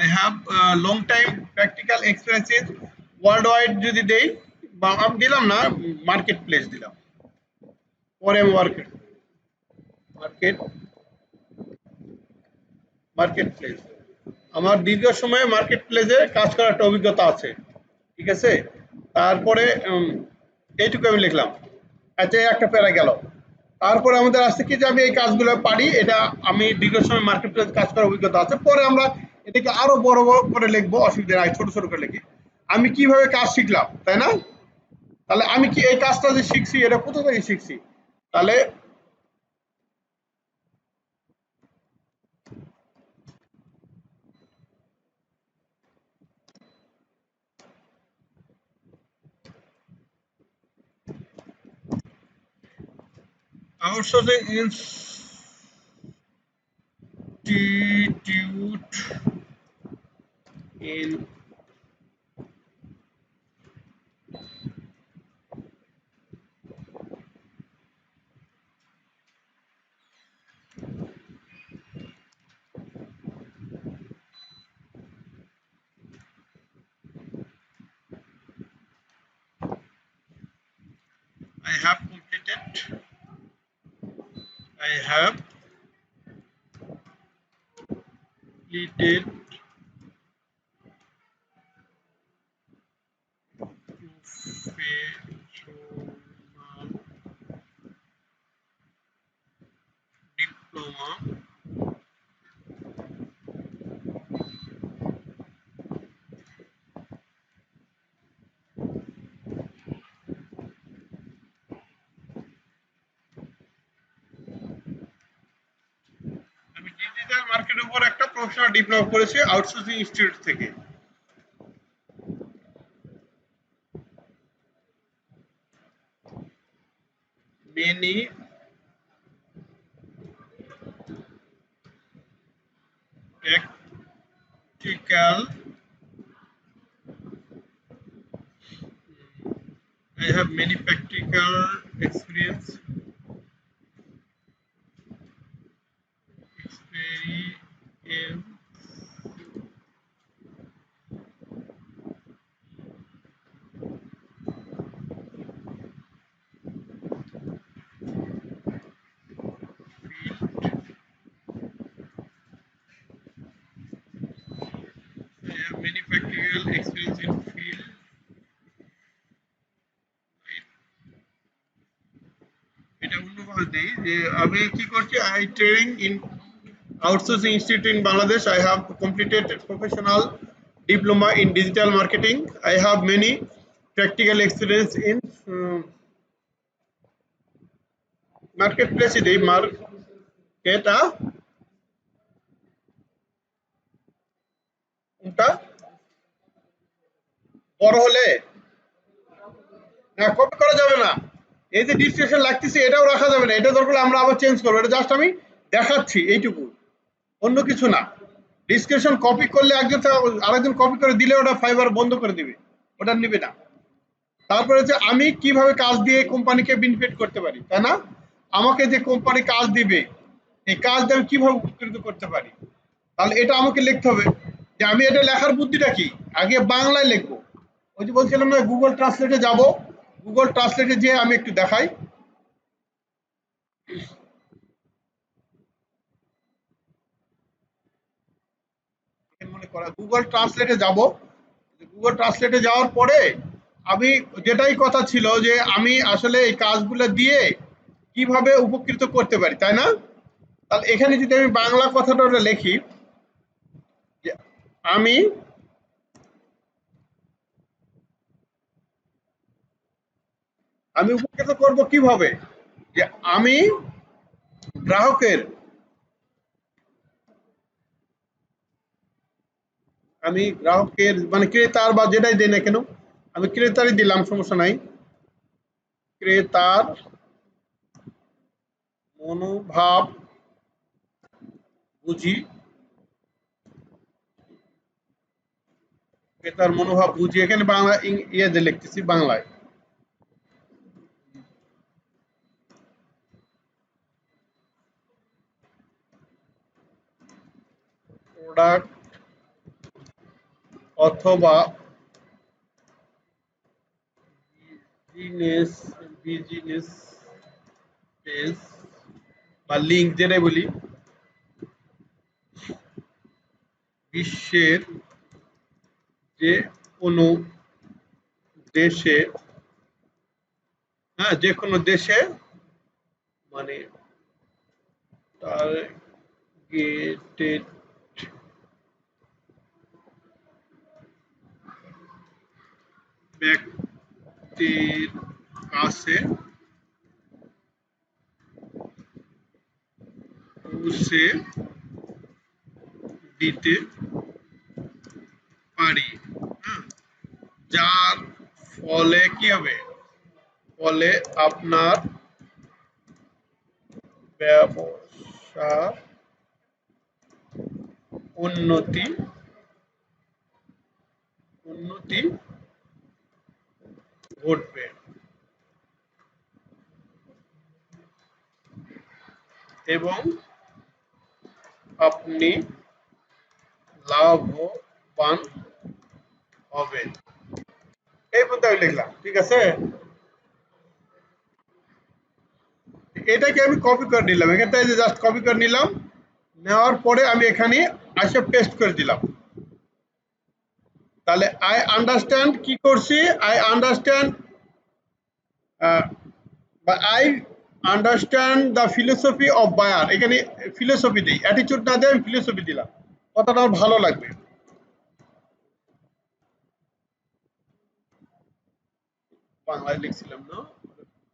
I have long time practical experience in worldwide যদি দেই বা আমি দিলাম না মার্কেট প্লেস দিলাম, পরে আমি মার্কেট মার্কেট প্লেস আমার দীর্ঘ সময় মার্কেট প্লেসে কাজ করার একটা অভিজ্ঞতা আছে, ঠিক আছে। তারপরে এইটুকু আমি লিখলাম। আচ্ছা, এই একটা প্যারা গেল। তারপরে আমাদের আসছে কি যে আমি এই কাজগুলো পারি, এটা আমি দীর্ঘ সময় মার্কেট প্লেস কাজ করার অভিজ্ঞতা আছে। পরে আমরা এটাকে আরো বড় বড় করে লিখবো, অসুবিধা নাই, ছোট ছোট করে লিখি। আমি কিভাবে কাজ শিখলাম, তাই না? তাহলে আমি কি এই কাজটা যে শিখছি এটা কোথা থেকে শিখছি? তাহলে outsourcing institute in I have completed I have completed professional diploma আমি ডিজিটাল মার্কেটের উপর একটা প্রফেশনাল ডিপ্লোমা করেছি আউটসোর্সিং ইনস্টিটিউট থেকে। Many practical I have many practical experience I have many practical experience in field। এটা অন্যভাবে দেই যে আমি কি করছি, I training in outsourcing institute in Bangladesh। I have completed professional diploma in digital marketing। I have many practical experience in marketplace দেই market কোনটা বড় হলে না কপি করা যাবে না। এই যে ডিসক্রিপশন লাগতেছে এটাও রাখা যাবে না, এটা দরকার আমরা আবার চেঞ্জ করবো। এটা জাস্ট আমি দেখাচ্ছি এইটুকু, অন্য কিছু না। ডিসক্রিপশন কপি করলে একজন আরেকজন কপি করে দিলে ওটা ফাইবার বন্ধ করে দিবে, ওটা নিবে না। তারপরে হচ্ছে আমি কিভাবে কাজ দিয়ে কোম্পানিকে বেনিফিট করতে পারি, তাই না? আমাকে যে কোম্পানি কাজ দিবে, এই কাজ দিয়ে আমি কিভাবে উপকৃত করতে পারি, তাহলে এটা আমাকে লিখতে হবে। যে আমি এটা লেখার বুদ্ধিটা কি, আগে বাংলায় লিখবো। ওই যে বলছিলাম না গুগল ট্রান্সলেটে যাব, গুগল ট্রান্সলেটে যে আমি একটু দেখাই। মনে করা গুগল ট্রান্সলেটে যাব, গুগল ট্রান্সলেটে যাওয়ার পরে আমি যেটাই কথা ছিল যে আমি আসলে এই কাজগুলো দিয়ে কিভাবে উপকৃত করতে পারি, তাই না? তাহলে এখানে যদি আমি বাংলা কথাটা লিখি যে আমি আমি উপকৃত করব কিভাবে? যে আমি গ্রাহকের মানে ক্রেতার বা যেটাই দেই না কেন, আমি ক্রেতারই দিলাম, সমস্যা নাই। ক্রেতার মনোভাব বুঝি, ক্রেতার মনোভাব বুঝি, এখানে বাংলা ইয়েতে লিখতেছি বাংলায়। প্রোডাক্ট অথবা বিজনেস বিজনেস পেজ বা লিঙ্ক যেটাই বলি, বিশ্বের যে কোনো দেশে, হ্যাঁ যে কোনো দেশে, মানে টার্গেটেড ব্যক্তির কাছে পৌঁছে দিতে পারি, হ্যাঁ? যার ফলে কি হবে? ফলে আপনার ব্যবসা উন্নতি উন্নতি ঘটবে এবং আপনি লাভবান হবেন। এই পর্যন্ত আমি লিখলাম, ঠিক আছে? এটাকে আমি কপি করে নিলাম, এখান থেকে জাস্ট কপি করে নিলাম, নেওয়ার পরে আমি এখানে আসে পেস্ট করে দিলাম। তাহলে আই আন্ডারস্ট্যান্ড কি করছি? আই আন্ডারস্ট্যান্ড বা I understand the philosophy of buyer, এখানে ফিলোসফি দিই, অ্যাটিটিউড না দিয়ে আমি ফিলোসফি দিলাম, কথাটা আমার ভালো লাগবে। বাংলায় লিখছিলাম না,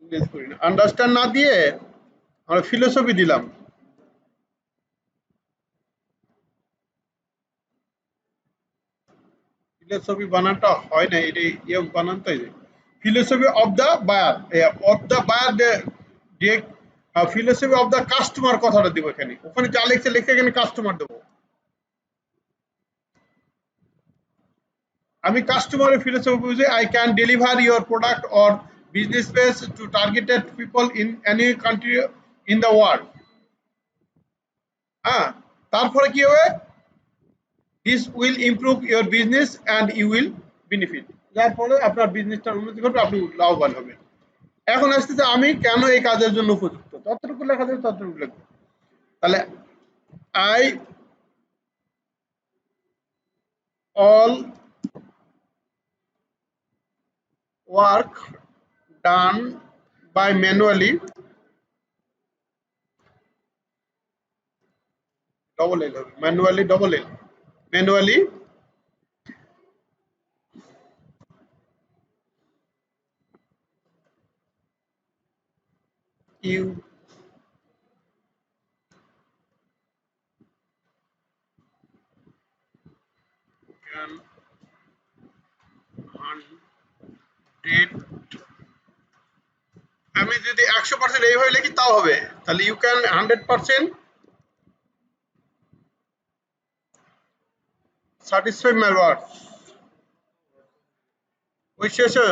ইংরেজি করি না, আন্ডারস্ট্যান্ড না দিয়ে আমরা ফিলোসফি দিলাম। ফিলোসফি বানানটা হয় না, এটা ইয়ে বানানটাই philosophy of the buyer, of the buyer যে ফিলোসফি অফ দ্য কাস্টমার কথাটা দিব এখানে, ওখানে যা লিখছে লিখে এখানে কাস্টমার দেবো। আমি কাস্টমারের ফিলোসফি বুঝে I can deliver your product or business space to targeted people in any country in the world. হ্যাঁ, তারপরে কি হবে? This will improve your business and you will benefit, যার ফলে আপনার বিজনেসটা উন্নতি করবে, আপনি লাভবান হবেন। এখন আসতেছে আমি কেন এই কাজের জন্য উপযুক্ত, ততটুকু লেখা যাবে, ততটুকু লিখবো। তাহলে I all work done by manually, double L হবে, manually double L, manually you can hundred, আমি যদি 100% এইভাবে লিখি তাও হবে, তাহলে you can 100% satisfy my wants, ওই শেষে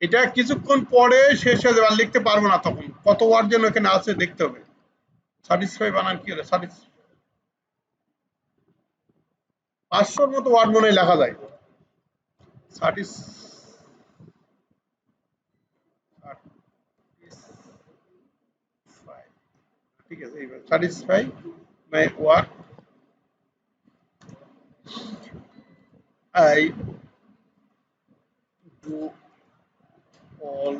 এটা কিছুক্ষণ পরে শেষ হয়ে যাবে, আর লিখতে পারবো না, তখন কত ওয়ার্ড যেন এখানে আছে দেখতে হবে। স্যাটিসফাই বানান কি হলো? 500-র মতো ওয়ার্ড মনে হয় লেখা যায়। ঠিক আছে, এইবার satisfy my work, I do all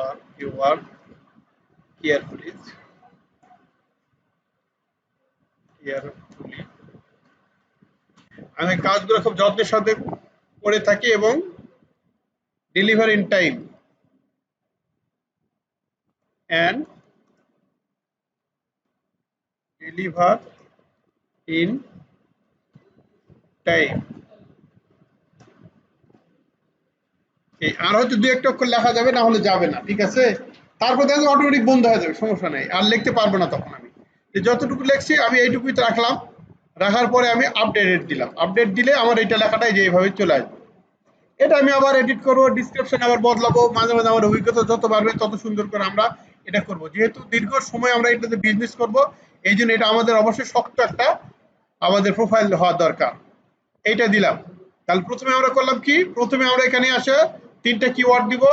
আর ইউর কেয়ারফুলি কেয়ারফুলি, আমি কাজগুলো খুব যত্নের সাথে করে থাকি এবং deliver in time and deliver in time. আর হয়তো দু একটা অক্ষর লেখা যাবে, না হলে যাবে না, ঠিক আছে। তারপর দেখো অটোমেটিক বন্ধ হয়ে যাবে, সমস্যা নেই, আর লিখতে পারবো না তখন। আমি যতটুকু লিখছি আমি এইটুকুই রাখলাম, রাখার পরে আমি আপডেট দিলাম। আপডেট দিলে আমার এইটা লেখাটাই যেভাবে চলে আসবে। এটা আমি আবার এডিট করবো, ডিসক্রিপশন আবার বদলাবো, মাঝে মাঝে আমার অভিজ্ঞতা যত বাড়বে তত সুন্দর করে আমরা এটা করব। যেহেতু দীর্ঘ সময় আমরা এটাতে বিজনেস করব, এই জন্য এটা আমাদের অবশ্যই শক্ত একটা আমাদের প্রোফাইল হওয়া দরকার। এইটা দিলাম। তাহলে প্রথমে আমরা করলাম কি, প্রথমে আমরা এখানে আসে তিনটা কিওয়ার্ড দিব।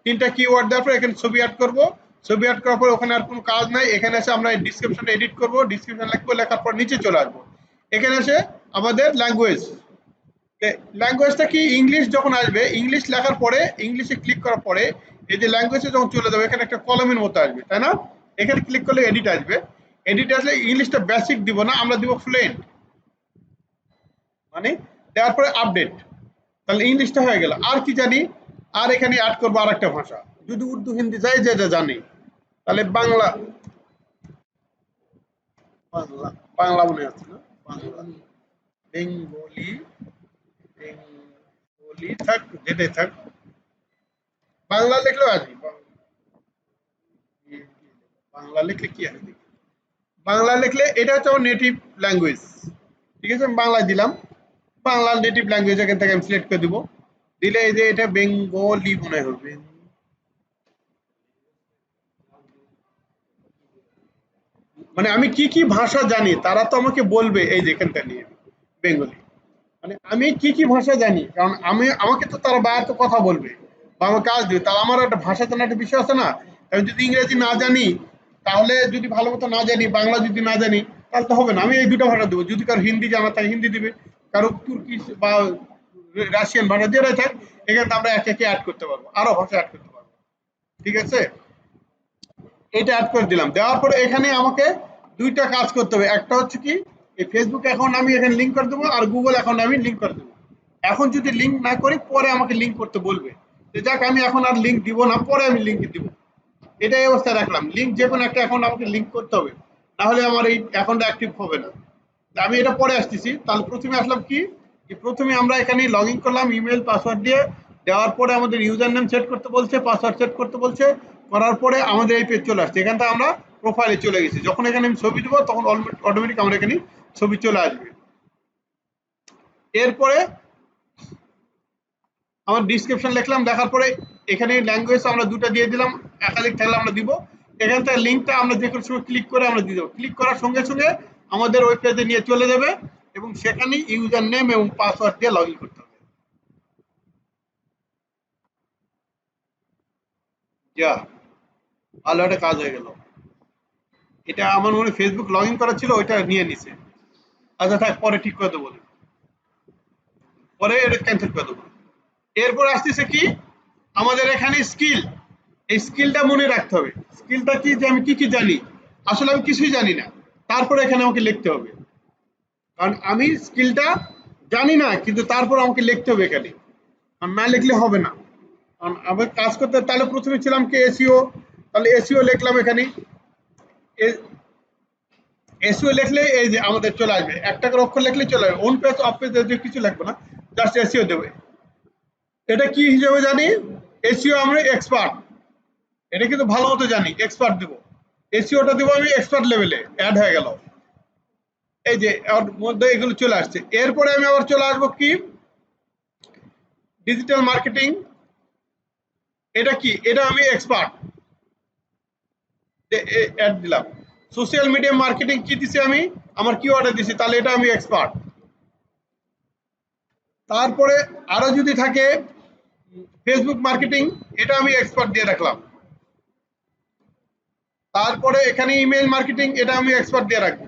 তিনটা কিওয়ার্ড দেওয়ার পর এখানে ছবি অ্যাড করব। ছবি অ্যাড করার পর ওখানে আর কোনো কাজ নাই। এখানে এসে আমরা ডিসক্রিপশন এডিট করব, ডিসক্রিপশন লিখবো, লেখার পর নিচে চলে আসবো। এখানে এসে আমাদের ল্যাঙ্গুয়েজ, ল্যাঙ্গুয়েজটা কি, ইংলিশ যখন আসবে, ইংলিশ লেখার পরে ইংলিশে ক্লিক করার পরে এই যে ল্যাঙ্গুয়েজে যখন চলে যাবে এখানে একটা কলমের মতো আসবে, তাই না? এখানে ক্লিক করলে এডিট আসবে। এডিট আসলে ইংলিশটা বেসিক দিব না, আমরা দিব ফ্লুয়েন্ট, মানে দেওয়ার পরে আপডেট। তাহলে ইংলিশটা হয়ে গেল। আর কি জানি, আর এখানে অ্যাড করবো আর একটা ভাষা, যদি উর্দু হিন্দি যাই যেটা জানি। তাহলে বাংলা, বাংলা বাংলা মনে আছে না, বাংলা, বেঙ্গলি, বেঙ্গলি থাক, যেটাই থাক, বাংলা লিখলেও আসবে। বাংলা লিখলে কি আসবে দেখি। বাংলা লিখলে এটা হচ্ছে আমার নেটিভ ল্যাঙ্গুয়েজ, ঠিক আছে। আমি বাংলায় দিলাম, বাংলা নেটিভ ল্যাঙ্গুয়েজ এখান থেকে আমি সিলেক্ট করে দিব। দিলে এই যে এটা বেঙ্গলি মনে হবে, মানে আমি কি কি ভাষা জানি তারা তো আমাকে বলবে। এই যে এখানটা নিয়ে বেঙ্গলি, মানে আমি কি কি ভাষা জানি, কারণ আমি, আমাকে তো তারা বাইরে তো কথা বলবে বা আমার কাজ দিবে, তাহলে আমার একটা ভাষা জানার একটা বিষয় আছে না। আমি যদি ইংরেজি না জানি, তাহলে যদি ভালো মতো না জানি, বাংলা যদি না জানি, তাহলে তো হবে না। আমি এই দুটো ভাষা দেবো। যদি কারো হিন্দি জানা থাকে হিন্দি দিবে, কারো তুর্কি বা রাশিয়ান ভাষা যেটাই থাক, এখানে আমরা একে একে অ্যাড করতে পারবো, আরো ভাষা অ্যাড করতে পারবো, ঠিক আছে। এটা অ্যাড করে দিলাম। দেওয়ার পরে এখানে আমাকে দুইটা কাজ করতে হবে। একটা হচ্ছে কি, এই ফেসবুক অ্যাকাউন্ট আমি এখানে লিঙ্ক করে দেবো, আর গুগল অ্যাকাউন্ট আমি লিঙ্ক করে দেবো। এখন যদি লিঙ্ক না করি পরে আমাকে লিঙ্ক করতে বলবে, যে যাক আমি এখন আর লিঙ্ক দিব না, পরে আমি লিঙ্ক দিব। এটাই অবস্থায় রাখলাম, লিঙ্ক যে কোনো একটা অ্যাকাউন্ট আমাকে লিঙ্ক করতে হবে, নাহলে আমার এই অ্যাকাউন্টটা অ্যাক্টিভ হবে না। আমি এটা পরে আসতেছি। তাহলে প্রথমে আসলাম কি, প্রথমে আমরা এখানে লগ ইন করলাম ইমেল পাসওয়ার্ড দিয়ে। দেওয়ার পরে আমাদের ইউজার নেম সেট করতে বলছে, পাসওয়ার্ড সেট করতে বলছে। করার পরে আমাদের এই পেজ চলে আসছে। এখান থেকে আমরা প্রোফাইলে চলে গেছি। যখন এখানে আমি ছবি দেবো তখন অটোমেটিক আমার এখানে ছবি চলে আসবে। এরপরে আমার ডিসক্রিপশন লিখলাম, লেখার পরে এখানে ল্যাঙ্গুয়েজ আমরা দুটো দিয়ে দিলাম, একাধিক থাকলে আমরা দিব। এখান থেকে লিঙ্কটা আমরা যে কোনো সময় ক্লিক করে আমরা দিয়ে দেবো। ক্লিক করার সঙ্গে সঙ্গে আমাদের ওই পেজে নিয়ে চলে যাবে এবং সেখানে ইউজার নেম এবং পাসওয়ার্ড দিয়ে লগ ইন করতে হবে। যা, ভালো একটা কাজ হয়ে গেল। এটা আমার মনে ফেসবুক লগ ইন করা ছিল, ওইটা নিয়ে নিছে। আচ্ছা থাক, পরে ঠিক করে দেবো, পরে এটা ক্যান্সেল করে দেবো। এরপর আসতেছে কি, আমাদের এখানে স্কিল। এই স্কিলটা মনে রাখতে হবে। স্কিলটা কি, যে আমি কি কি জানি। আসলে আমি কিছুই জানি না, তারপরে এখানে আমাকে লিখতে হবে, কারণ আমি স্কিলটা জানি না, কিন্তু তারপর আমাকে লিখতে হবে এখানে, আর না লিখলে হবে না। কারণ আমি কাজ করতে, তাহলে প্রথমে ছিলাম কি এসইও, তাহলে এসইও লিখলাম এখানে। এসইও লিখলে এই যে আমাদের চলে আসবে, একটা করে অক্ষর লিখলে চলে আসবে। অন পেজ অফ পেজ কিছু লিখবো না, জাস্ট এসইও দেবে। এটা কি হিসেবে জানি, এসইও আমরা এক্সপার্ট, এটা কিন্তু ভালো মতো জানি, এক্সপার্ট দিব। এসইওটা দিব আমি এক্সপার্ট লেভেলে, অ্যাড হয়ে গেল। এই যে ওর মধ্যে এগুলো চলে আসছে। এরপরে আমি আবার চলে আসবো কি, ডিজিটাল মার্কেটিং। এটা কি, এটা আমি এক্সপার্ট, অ্যাড দিলাম। সোশ্যাল মিডিয়া মার্কেটিং কি দিছি আমি, আমার কিওয়ার্ডে দিছি, তাহলে এটা আমি এক্সপার্ট। তারপরে আরো যদি থাকে ফেসবুক মার্কেটিং, এটা আমি এক্সপার্ট দিয়ে রাখলাম। তারপরে এখানে ইমেল মার্কেটিং, এটা আমি এক্সপার্ট দিয়ে রাখবো।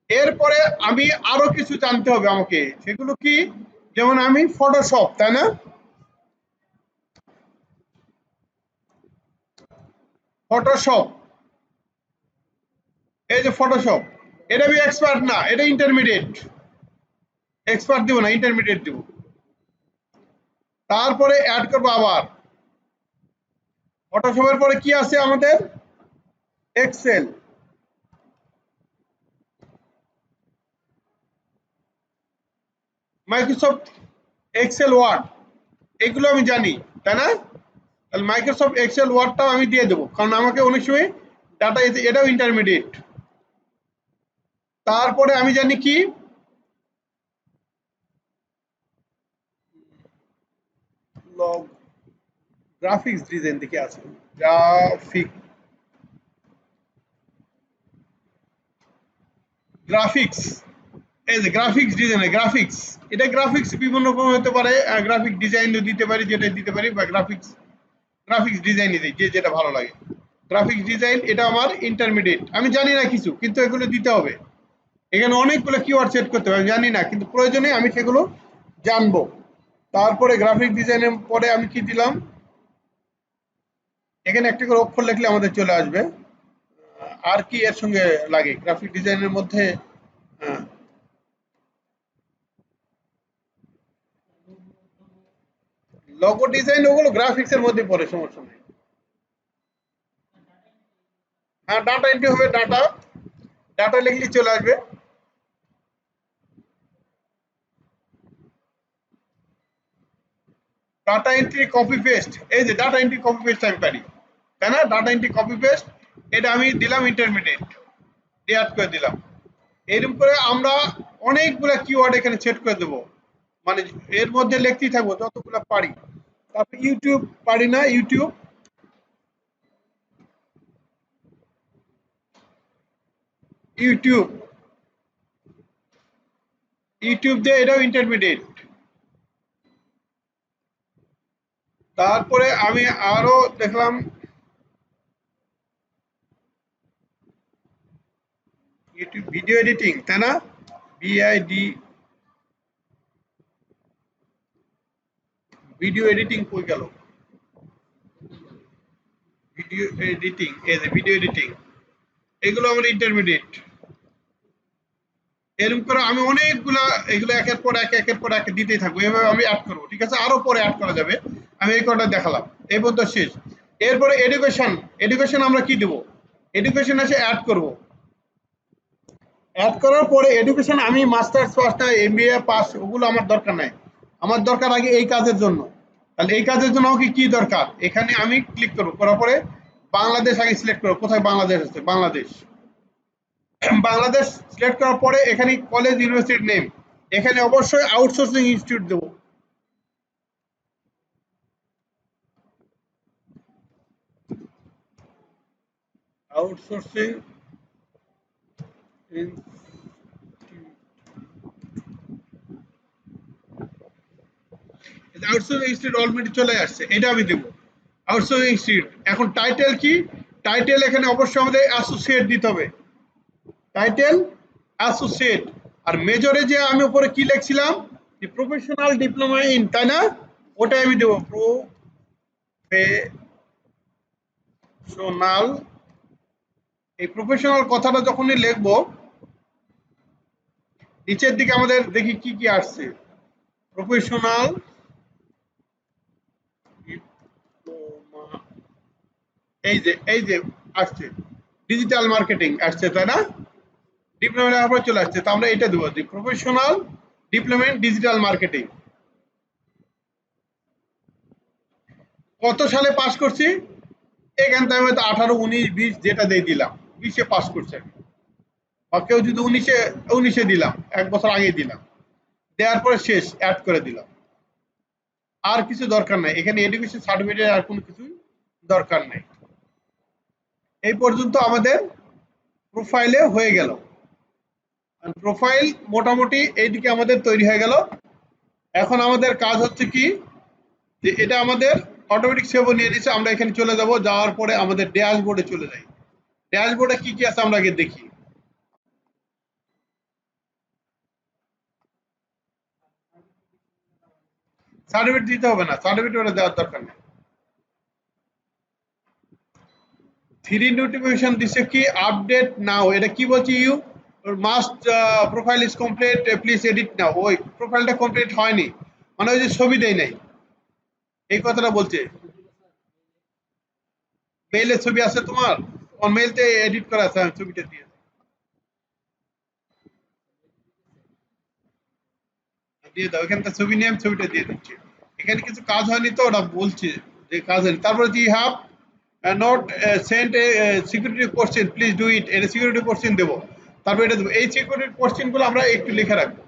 এরপরে আমি আরো কিছু জানতে হবে আমাকে, সেগুলো কি, যেমন আমি ফটোশপ, তাই না, ফটোশপ, এই যে ফটোশপ, এটা আমি এক্সপার্ট না, এটা ইন্টারমিডিয়েট। এক্সপার্ট দিব না, ইন্টারমিডিয়েট দিব। তারপরে অ্যাড করবো আবার ফটোশপের পরে কি আছে আমাদের, এক্সেল। মাইক্রোসফট এক্সেল ওয়ার্ড, এগুলো আমি জানি, তাই না? তাহলে মাইক্রোসফট এক্সেল ওয়ার্ডটাও আমি দিয়ে দেবো, কারণ আমাকে অনেক সময় ডাটা, এটাও ইন্টারমিডিয়েট। তারপরে আমি জানি কি, গ্রাফিক্স ডিজাইন দেখে আছে, গ্রাফিক্স, এই যে গ্রাফিক্স ডিজাইন, গ্রাফিক্স, এটা গ্রাফিক্স বিভিন্ন রকম হতে পারে, গ্রাফিক ডিজাইনও দিতে পারি, যেটা দিতে পারি, বা গ্রাফিক্স গ্রাফিক্স ডিজাইনই দিই, যে যেটা ভালো লাগে। গ্রাফিক্স ডিজাইন এটা আমার ইন্টারমিডিয়েট, আমি জানি না কিছু, কিন্তু এগুলো দিতে হবে। এখানে অনেকগুলো কিওয়ার্ড সেট করতে হবে, আমি জানি না, কিন্তু প্রয়োজনে আমি সেগুলো জানবো। তারপরে গ্রাফিক ডিজাইনের পরে আমি কি দিলাম, এখানে একটা করে অক্ষর লিখলে আমাদের চলে আসবে। আর কি এর সঙ্গে লাগে গ্রাফিক ডিজাইনের মধ্যে, লোগো ডিজাইন, ওগুলো গ্রাফিক্স এর মধ্যে পড়ে, সমস্যা নেই। হ্যাঁ, ডাটা এন্ট্রি হবে, ডাটা, ডাটা লিখলে চলে আসবে। ডাটা এন্ট্রি কপি পেস্ট, এই যে ডাটা এন্ট্রি কপি পেস্ট আমি পারি, তাই না? ডাটা এন্ট্রি কপি পেস্ট, এটা আমি দিলাম ইন্টারমিডিয়েট, অ্যাড করে দিলাম। এরকম করে আমরা অনেকগুলা কিওয়ার্ড এখানে সেট করে দেবো, মানে এর মধ্যে লিখতেই থাকবো যতগুলো পারি। তারপর ইউটিউব পারি না, ইউটিউব, ইউটিউব, ইউটিউব দিয়ে, এটাও ইন্টারমিডিয়েট। তারপরে আমি আরো দেখলাম ইউটিউব ভিডিও এডিটিং, তাই না? বিআইডি, ভিডিও এডিটিং কই গেল, ভিডিও এডিটিং, এই যে ভিডিও এডিটিং, এগুলো আমার ইন্টারমিডিয়েট। এরকম করে আমি অনেকগুলা, এগুলো একের পর এক, একের পর এক দিতেই থাকবো, এভাবে আমি অ্যাড করবো, ঠিক আছে? আরো পরে অ্যাড করা যাবে, আমি এই কটা দেখালাম, এই পর্যন্ত শেষ। এরপরে এডুকেশন, এডুকেশন আমরা কি দেবো, এডুকেশন আছে অ্যাড করব। অ্যাড করার পরে এডুকেশন আমি মাস্টার্স পাস না এমবিএ পাস, ওগুলো আমার দরকার নাই, আমার দরকার আগে এই কাজের জন্য। তাহলে এই কাজের জন্য আমাকে কি দরকার, এখানে আমি ক্লিক করবো, করার পরে বাংলাদেশ আগে সিলেক্ট করবো, কোথায় বাংলাদেশ আছে, বাংলাদেশ। বাংলাদেশ সিলেক্ট করার পরে এখানে কলেজ ইউনিভার্সিটির নেম, এখানে অবশ্যই আউটসোর্সিং ইনস্টিটিউট দেবো। আউটসোর্সিং আউটসোর্সিং ইনস্টিটিউট অলরেডি চলে আসছে, এটা আমি দেবো আউটসোর্সিং ইনস্টিটিউট। এখন টাইটেল কি, টাইটেল এখানে অবশ্যই আমাদের অ্যাসোসিয়েট দিতে হবে, টাইটেল অ্যাসোসিয়েট। আর মেজরে যে আমি উপরে কি লিখছিলাম, প্রফেশনাল ডিপ্লোমা ইন, তাই না? ওটাই আমি দেবো, প্রফেশনাল। এই প্রফেশনাল কথাটা যখনই লিখবো, নিচের দিকে আমাদের দেখি কি কি আসছে, প্রফেশনাল ডিপ্লোমা, এই যে আসছে, ডিজিটাল মার্কেটিং আসছে, তাই না? ডিপ্লোমা পরে চলে আসছে, তো আমরা এটা দেবো, professional diploma in digital marketing. কত সালে পাস করছি, এখান থেকে হয়তো 18, 19, 20 যেটা দিয়ে দিলাম, 20-এ পাস করছে, বা কেউ যদি 19-এ দিলাম, 1 বছর আগে দিলাম, দেওয়ার পরে শেষ, অ্যাড করে দিলাম। আর কিছু দরকার নাই, এখানে এডুকেশন সার্টিফিকেট আর কোনো কিছু দরকার নাই। এই পর্যন্ত আমাদের প্রোফাইলে হয়ে গেল। প্রোফাইল মোটামুটি এইদিকে আমাদের তৈরি হয়ে গেল। এখন আমাদের কাজ হচ্ছে কি, যে এটা আমাদের অটোমেটিক সেভও নিয়ে দিচ্ছে, আমরা এখানে চলে যাব, যাওয়ার পরে আমাদের ড্যাশবোর্ডে চলে যাই। ড্যাশবোর্ডে কি কি আছে আমরা আগে দেখি। সার্টিফিকেট দিতে হবে না, সার্টিফিকেট দেওয়ার দরকার নেই। 3 নোটিফিকেশন দিচ্ছে কি, আপডেট নাও, এটা কি বলছি, must profile is complete please edit now. ওই প্রোফাইলটা কমপ্লিট হয়নি, মানে ওই যে ছবি দেয় নাই, এই কথাটা বলছে। মেইলে ছবি আছে তোমার? মেইলতে এডিট করা আছে, আমি ছবিটা দিয়ে দিয়ে দাও। এখানটা ছবি নিয়ে আমি ছবিটা দিয়ে দিচ্ছি। এখানে কিছু কাজ হয়নি তো, ওটা বলছে যে কাজ হয়নি। তারপরে জি have not sent a security question please do it, এটা সিকিউরিটি কোশ্চেন দেবো। তারপরে এটা দেবো। এই সিকিউরিটি কোশ্চেন গুলো আমরা একটু লিখে রাখবো।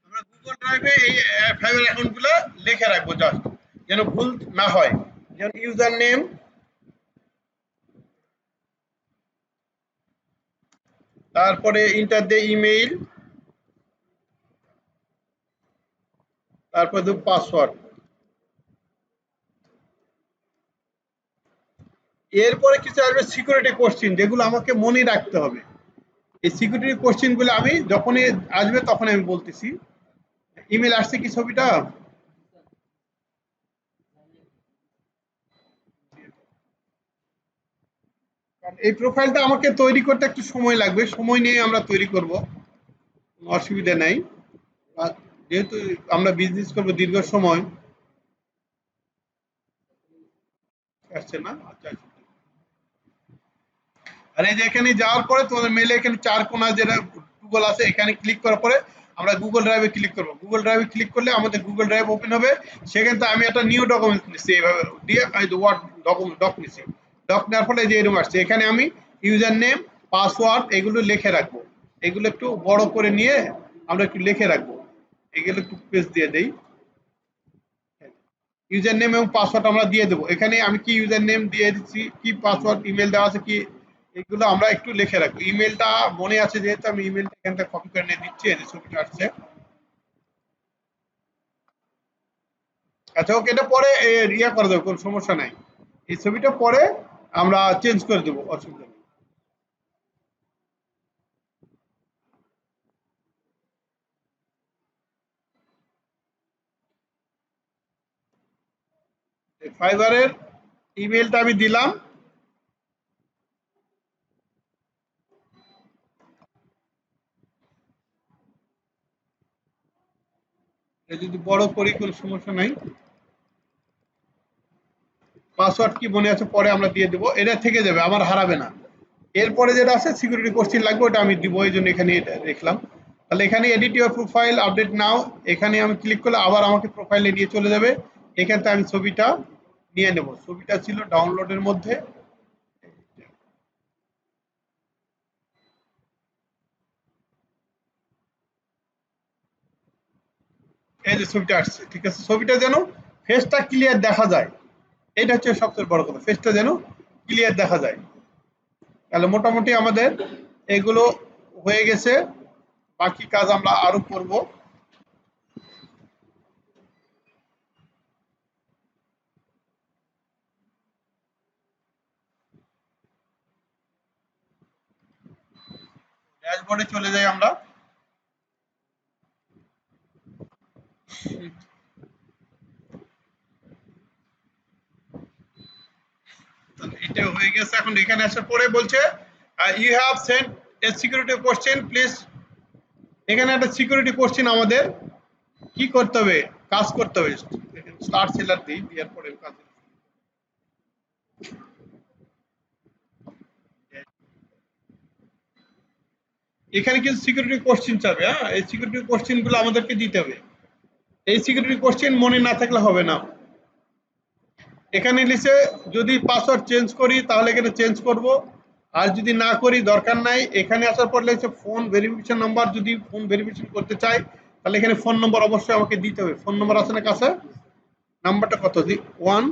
আমরা গুগল ড্রাইভে এই ফাইবার অ্যাকাউন্ট গুলো লিখে রাখবো, জাস্ট যেন ভুল না হয়। যেমন ইউজার নেম, তারপরে ইন্টার দ্য ইমেইল, তারপরে দেব পাসওয়ার্ড। এরপরে কিছু আসবে সিকিউরিটি কোশ্চেন, যেগুলো আমাকে মনে রাখতে হবে। এই সিকিউরিটি কোশ্চেন গুলো আমি যখনই আসবে তখন আমি বলতেছি। ইমেল আসছে কি ছবিটা? এই প্রোফাইলটা আমাকে তৈরি করতে একটু সময় লাগবে, সময় নিয়ে আমরা তৈরি করব, কোনো অসুবিধা নাই। আর যেহেতু আমরা বিজনেস করবো দীর্ঘ সময়। আসছে না? আচ্ছা আচ্ছা। আর এই যে এখানে যাওয়ার পরে তোমাদের মেলে এখানে চার কোনা যেটা গুগল আছে, এখানে ক্লিক করার পরে আমরা গুগল ড্রাইভে ক্লিক করবো। গুগল ড্রাইভে ক্লিক করলে আমাদের গুগল ড্রাইভ ওপেন হবে। সেখানে তো আমি একটা নিউ ডকুমেন্ট নিচ্ছি, এইভাবে দিয়ে ওয়ার্ড ডক নিচ্ছি। ডক নেওয়ার ফলে যে এরকম আসছে, এখানে আমি ইউজার নেম, পাসওয়ার্ড এগুলো লিখে রাখবো। এগুলো একটু বড় করে নিয়ে আমরা একটু লিখে রাখবো। এগুলো একটু পেজ দিয়ে দেই। ইউজার নেম এবং পাসওয়ার্ড আমরা দিয়ে দেবো। এখানে আমি কি ইউজার নেম দিয়ে দিচ্ছি, কি পাসওয়ার্ড, ইমেল দেওয়া আছে কি, এগুলো আমরা একটু লিখে রাখবো। ইমেলটা মনে আছে যেহেতু, আমি ইমেলটা এখান থেকে কপি করে নিয়ে দিচ্ছি। এই যে ছবিটা আসছে। আচ্ছা ওকে, এটা পরে ইয়ে করে দেবো, কোনো সমস্যা নাই। এই ছবিটা পরে আমরা চেঞ্জ করে দেবো, অসুবিধা নেই। ফাইবারের ইমেলটা আমি দিলাম। যদি বড় করি কোনো সমস্যা নাই। পাসওয়ার্ড কি মনে আছে পরে আমরা দিয়ে দেবো, এটা থেকে যাবে, আমার হারাবে না। এরপরে যেটা আছে সিকিউরিটি কোশ্চেন লাগবে, ওটা আমি দিব, এই জন্য এখানে এটা দেখলাম। তাহলে এখানে এডিট ইউর প্রোফাইল আপডেট নাও, এখানে আমি ক্লিক করলে আবার আমাকে প্রোফাইলে নিয়ে চলে যাবে। এখান থেকে আমি ছবিটা নিয়ে নেব। ছবিটা ছিল ডাউনলোডের মধ্যে। এই যে ছবিটা আসছে, ঠিক আছে। ছবিটা যেন ফেসটা ক্লিয়ার দেখা যায়, এটা হচ্ছে সবচেয়ে বড় কথা, ফেসটা যেন ক্লিয়ার দেখা যায়। তাহলে মোটামুটি আমাদের এগুলো হয়ে গেছে। বাকি কাজ আমরা আরো করব। ড্যাশবোর্ডে চলে যাই আমরা। এটা হয়ে গেছে। এখন এখানে আসার পরে বলছে you have sent a security question please. এখানে একটা সিকিউরিটি কোশ্চেন আমাদের কি করতে হবে, কাজ করতে হবে। স্টার্ট সেলার দিই, দেওয়ার পরে কাজ। এখানে কিছু সিকিউরিটি কোশ্চেন চাবে। হ্যাঁ, এই সিকিউরিটি কোশ্চেন গুলো আমাদেরকে দিতে হবে। এই সিকিউরিটি কোশ্চেন মনে না থাকলে হবে না। এখানে লিখে যদি পাসওয়ার্ড চেঞ্জ করি তাহলে এখানে চেঞ্জ করব, আর যদি না করি দরকার নাই। এখানে আসার পর লিখছে ফোন ভেরিফিকেশন নাম্বার, যদি ফোন ভেরিফিকেশন করতে চাই তাহলে এখানে ফোন নম্বর অবশ্যই আমাকে দিতে হবে। ফোন নম্বর আছে না কাছে? নাম্বারটা কত? 1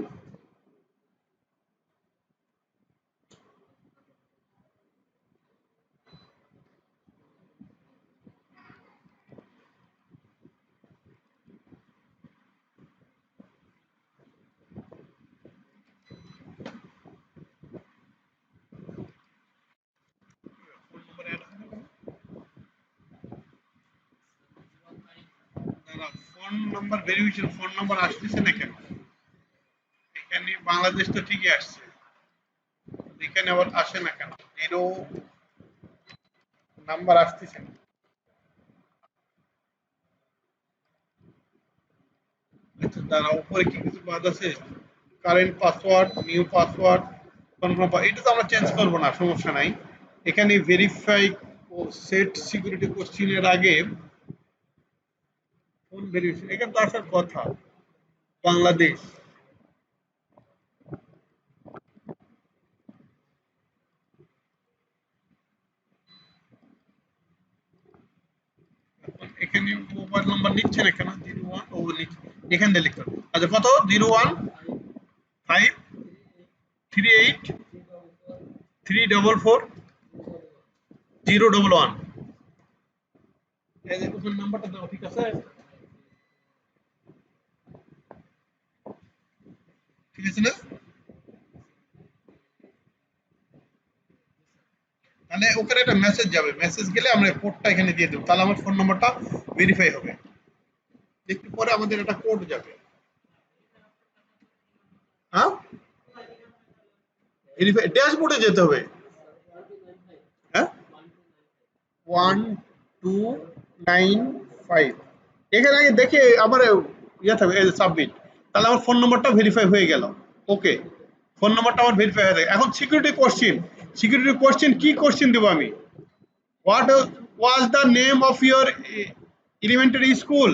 phone number verification, phone number আসতেছে না কেন? এখানে বাংলাদেশ তো ঠিকই আসছে, এখানে আবার আসে না কেন? জিরো নাম্বার আসতেছে না। আচ্ছা দাঁড়া, উপরে কি কিছু বাদ আছে? Current password, new password, confirm, এটা তো আমরা চেঞ্জ করবো না, সমস্যা নাই। এখানে ভেরিফাই ও সেট সিকিউরিটি কোশ্চিনের আগে ফোন ভেরিফিকেশন, এখানে তো আসার কথা বাংলাদেশ। এখানে মোবাইল নাম্বার নিচ্ছে না কেন? 01 ও নিচ্ছে, এখান দিয়ে লিখতে হবে। আচ্ছা কত? 01538344011। এই যে ফোন নাম্বারটা দাও, ঠিক আছে? ঠিক আছে না? তাহলে ওখানে একটা মেসেজ যাবে, মেসেজ গেলে আমরা কোডটা এখানে দিয়ে দেবো, তাহলে আমার ফোন নাম্বারটা ভেরিফাই হবে। একটু পরে আমাদের একটা কোড যাবে। হ্যাঁ, ভেরিফাই ড্যাশবোর্ডে যেতে হবে। হ্যাঁ, 1295, এখানে আগে দেখে আবার ইয়ে থাকবে, এই সাবমিট, তাহলে আমার ফোন নাম্বারটা ভেরিফাই হয়ে গেল। ওকে, ফোন নাম্বারটা আমার ভেরিফাই হয়ে গেছে। এখন সিকিউরিটি কোশ্চেন, সিকিউরিটি কোশ্চেন কি কোশ্চেন দেবো আমি? What was the name of your elementary school,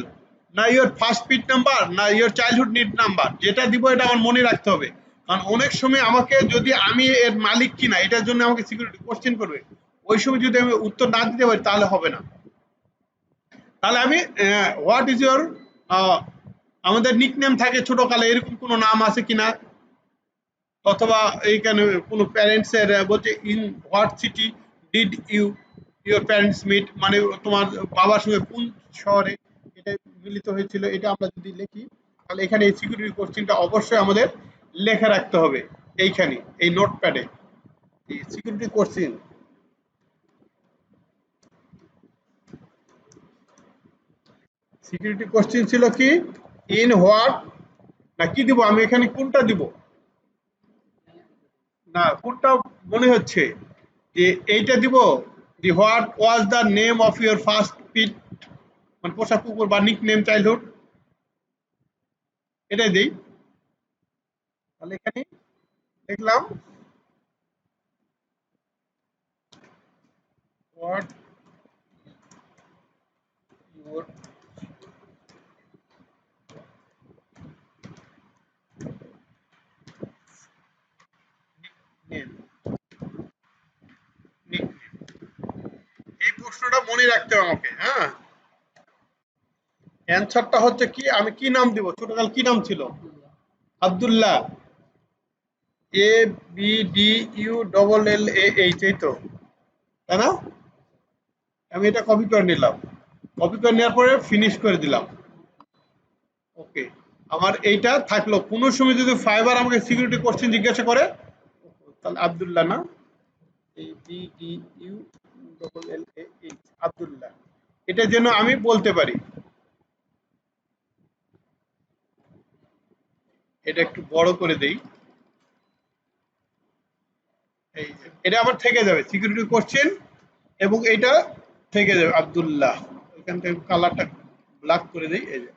না ইয়োর ফার্স্ট পিট নাম্বার, না ইয়োর চাইল্ডহুড নিড নাম্বার, যেটা দিব এটা আমার মনে রাখতে হবে। কারণ অনেক সময় আমাকে যদি আমি এর মালিক কিনা এটার জন্য আমাকে সিকিউরিটি কোশ্চেন করবে, ওই সময় যদি আমি উত্তর না দিতে পারি তাহলে হবে না। তাহলে আমি হোয়াট ইজ ইয়োর, আমাদের নিকনেম থাকে ছোটকালে, এরকম কোনো নাম আছে কিনা, অথবা এইখানে কোনো প্যারেন্টস এর বলছে in what city did you your parents meet, মানে তোমার বাবার সঙ্গে কোন শহরে এটা মিলিত হয়েছিল, এটা আমরা যদি লিখি তাহলে এখানে এই সিকিউরিটি কোশ্চেনটা অবশ্যই আমাদের লেখা রাখতে হবে এইখানে, এই নোটপ্যাডে। এই সিকিউরিটি কোশ্চেন, সিকিউরিটি কোশ্চেন ছিল কি, ইন হোয়াট, না কি দিব আমি এখানে, কোনটা দিব? না, কোনটা মনে হচ্ছে যে এইটা দিব, the what was the name of your first pet, মানে পোষা কুকুর বা নিক নেম চাইল্ডহুড, এটাই দেই। তাহলে এখানে দেখলাম what your name, nick name, এই প্রশ্নটা মনে রাখতে হবে আমাকে। হ্যাঁ, অ্যান্সারটা হচ্ছে কি, আমি কি নাম দিব, ছোটকাল কি নাম ছিল? Abdullah, A B D U double L A H, এই তো, তাই না? আমি এটা কপি করে নিলাম, কপি করে নেওয়ার পরে ফিনিশ করে দিলাম। ওকে, আমার এইটা থাকলো। কোনো সময় যদি ফাইবার আমাকে সিকিউরিটি কোশ্চেন জিজ্ঞাসা করে তাহলে আব্দুল্লাহ, না A B D U double L A H, Abdullah, এটা যেন আমি বলতে পারি। এটা একটু বড় করে দেই, এই যে এটা আবার থেকে যাবে সিকিউরিটি কোশ্চেন, এবং এটা থেকে যাবে আব্দুল্লাহ। এখান থেকে কালারটা ব্ল্যাক করে দেই, এই যে,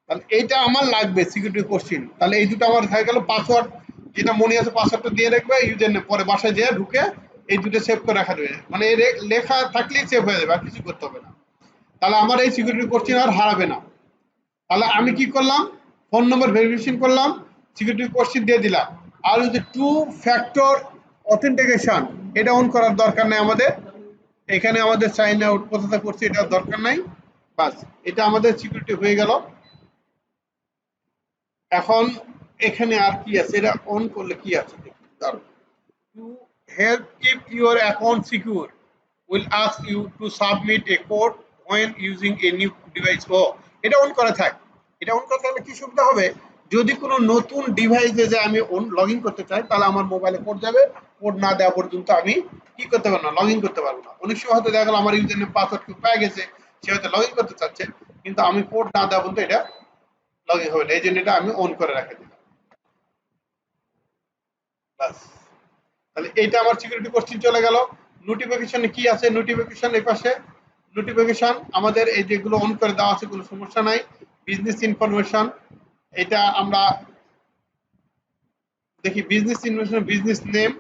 তাহলে এইটা আমার লাগবে সিকিউরিটি কোশ্চেন। তাহলে এই দুটো আমার হয়ে গেল পাসওয়ার্ড, যেটা মনে আছে পাসওয়ার্ডটা দিয়ে রাখবে, ইউজার নেম পরে বাসায় যেয়ে ঢুকে এই দুটো সেভ করে রাখা যাবে, মানে লেখা থাকলেই সেভ হয়ে যাবে, আর কিছু করতে হবে না। তাহলে আমার এই সিকিউরিটি কোশ্চেন আর হারাবে না। তাহলে আমি কি করলাম, ফোন নম্বর ভেরিফিকেশন করলাম, সিকিউরিটি কোশ্চেন দিয়ে দিলাম। আর যদি টু ফ্যাক্টর অথেন্টিকেশন, এটা অন করার দরকার নেই আমাদের, এখানে আমাদের সাইন আউট কোথাটা করছি এটা দরকার নাই, বাস এটা আমাদের সিকিউরিটি হয়ে গেল। এখন এখানে আর কি আছে, এটা অন করলে কি আছে দেখি, দাঁড়াও। To help keep your account secure will ask you to submit a code when using a new device, ও এটা অন করা থাক। এটা অন করা থাকলে কি সুবিধা হবে, যদি কোনো নতুন ডিভাইসে যে আমি লগ ইন করতে চাই তাহলে আমার মোবাইলে কোড যাবে, কোড না দেওয়া পর্যন্ত আমি কি করতে পারবো না, লগ ইন করতে পারবো না। অনেক সময় হয়তো দেখা গেল আমার ইউজার নেম পাসওয়ার্ড কেউ পেয়ে গেছে, সে হয়তো লগ ইন করতে চাচ্ছে, কিন্তু আমি কোড না দেওয়া পর্যন্ত এটা লগ ইন হবে না, এই জন্য এটা আমি অন করে রাখে দিলাম। বাস, তাহলে এইটা আমার সিকিউরিটি কোশ্চেন চলে গেল। নোটিফিকেশনে কি আছে? নোটিফিকেশন এই পাশে নোটিফিকেশন আমাদের এই যেগুলো অন করে দেওয়া আছে, কোনো সমস্যা নাই। বিজনেস ইনফরমেশন, এটা আমরা দেখি business information, business name,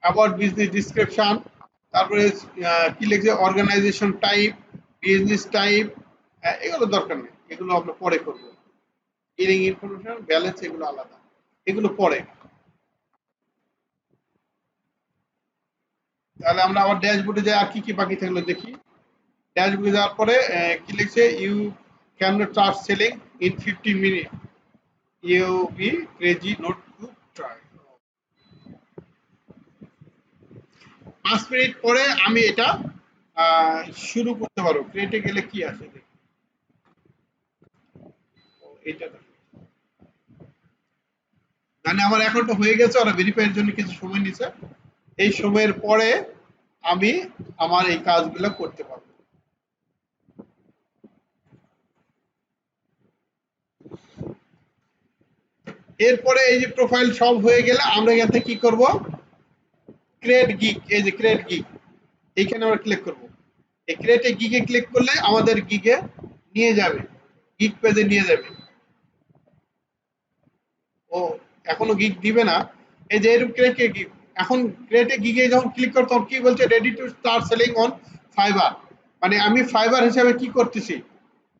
about business description, তারপরে কি লিখছে অর্গানাইজেশন টাইপ, বিজনেস টাইপ, এগুলো দরকার নেই, এগুলো আমরা পরে করব। ইনিং ইনফরমেশন, ব্যালেন্স, এগুলো আলাদা, এগুলো পরে। তাহলে আমরা আবার ড্যাশবোর্ডে যাই, আর কি কি বাকি থাকলো দেখি। ড্যাশবোর্ডে যাওয়ার পরে কি লিখছে, you can not start selling in 15 minute, you be crazy not to try. 5 minute পরে আমি এটা শুরু করতে পারবো। ক্রিয়েটে গেলে কি আসে দেখি, এটা মানে আমার অ্যাকাউন্টটা হয়ে গেছে, ওরা ভেরিফাইয়ের জন্য কিছু সময় নিছে, এই সময়ের পরে আমি আমার এই কাজগুলো করতে পারবো। এরপরে এই যে প্রোফাইল সব হয়ে গেলে আমরা এখানে কি করব, ক্রিয়েট গিগ, এই যে ক্রিয়েট গিগ, এইখানে আমরা ক্লিক করব। এই ক্রিয়েট গিগে ক্লিক করলে আমাদের গিগে নিয়ে যাবে, গিগ পেজে নিয়ে যাবে। ও এখনো গিগ দিবে না, এই যে এরকম ক্রিয়েট গিগ, এখন ক্রিয়েট গিগে যখন ক্লিক করতে তখন কি বলছে, ready to start selling on fibre, মানে আমি ফাইবার হিসাবে কি করতেছি,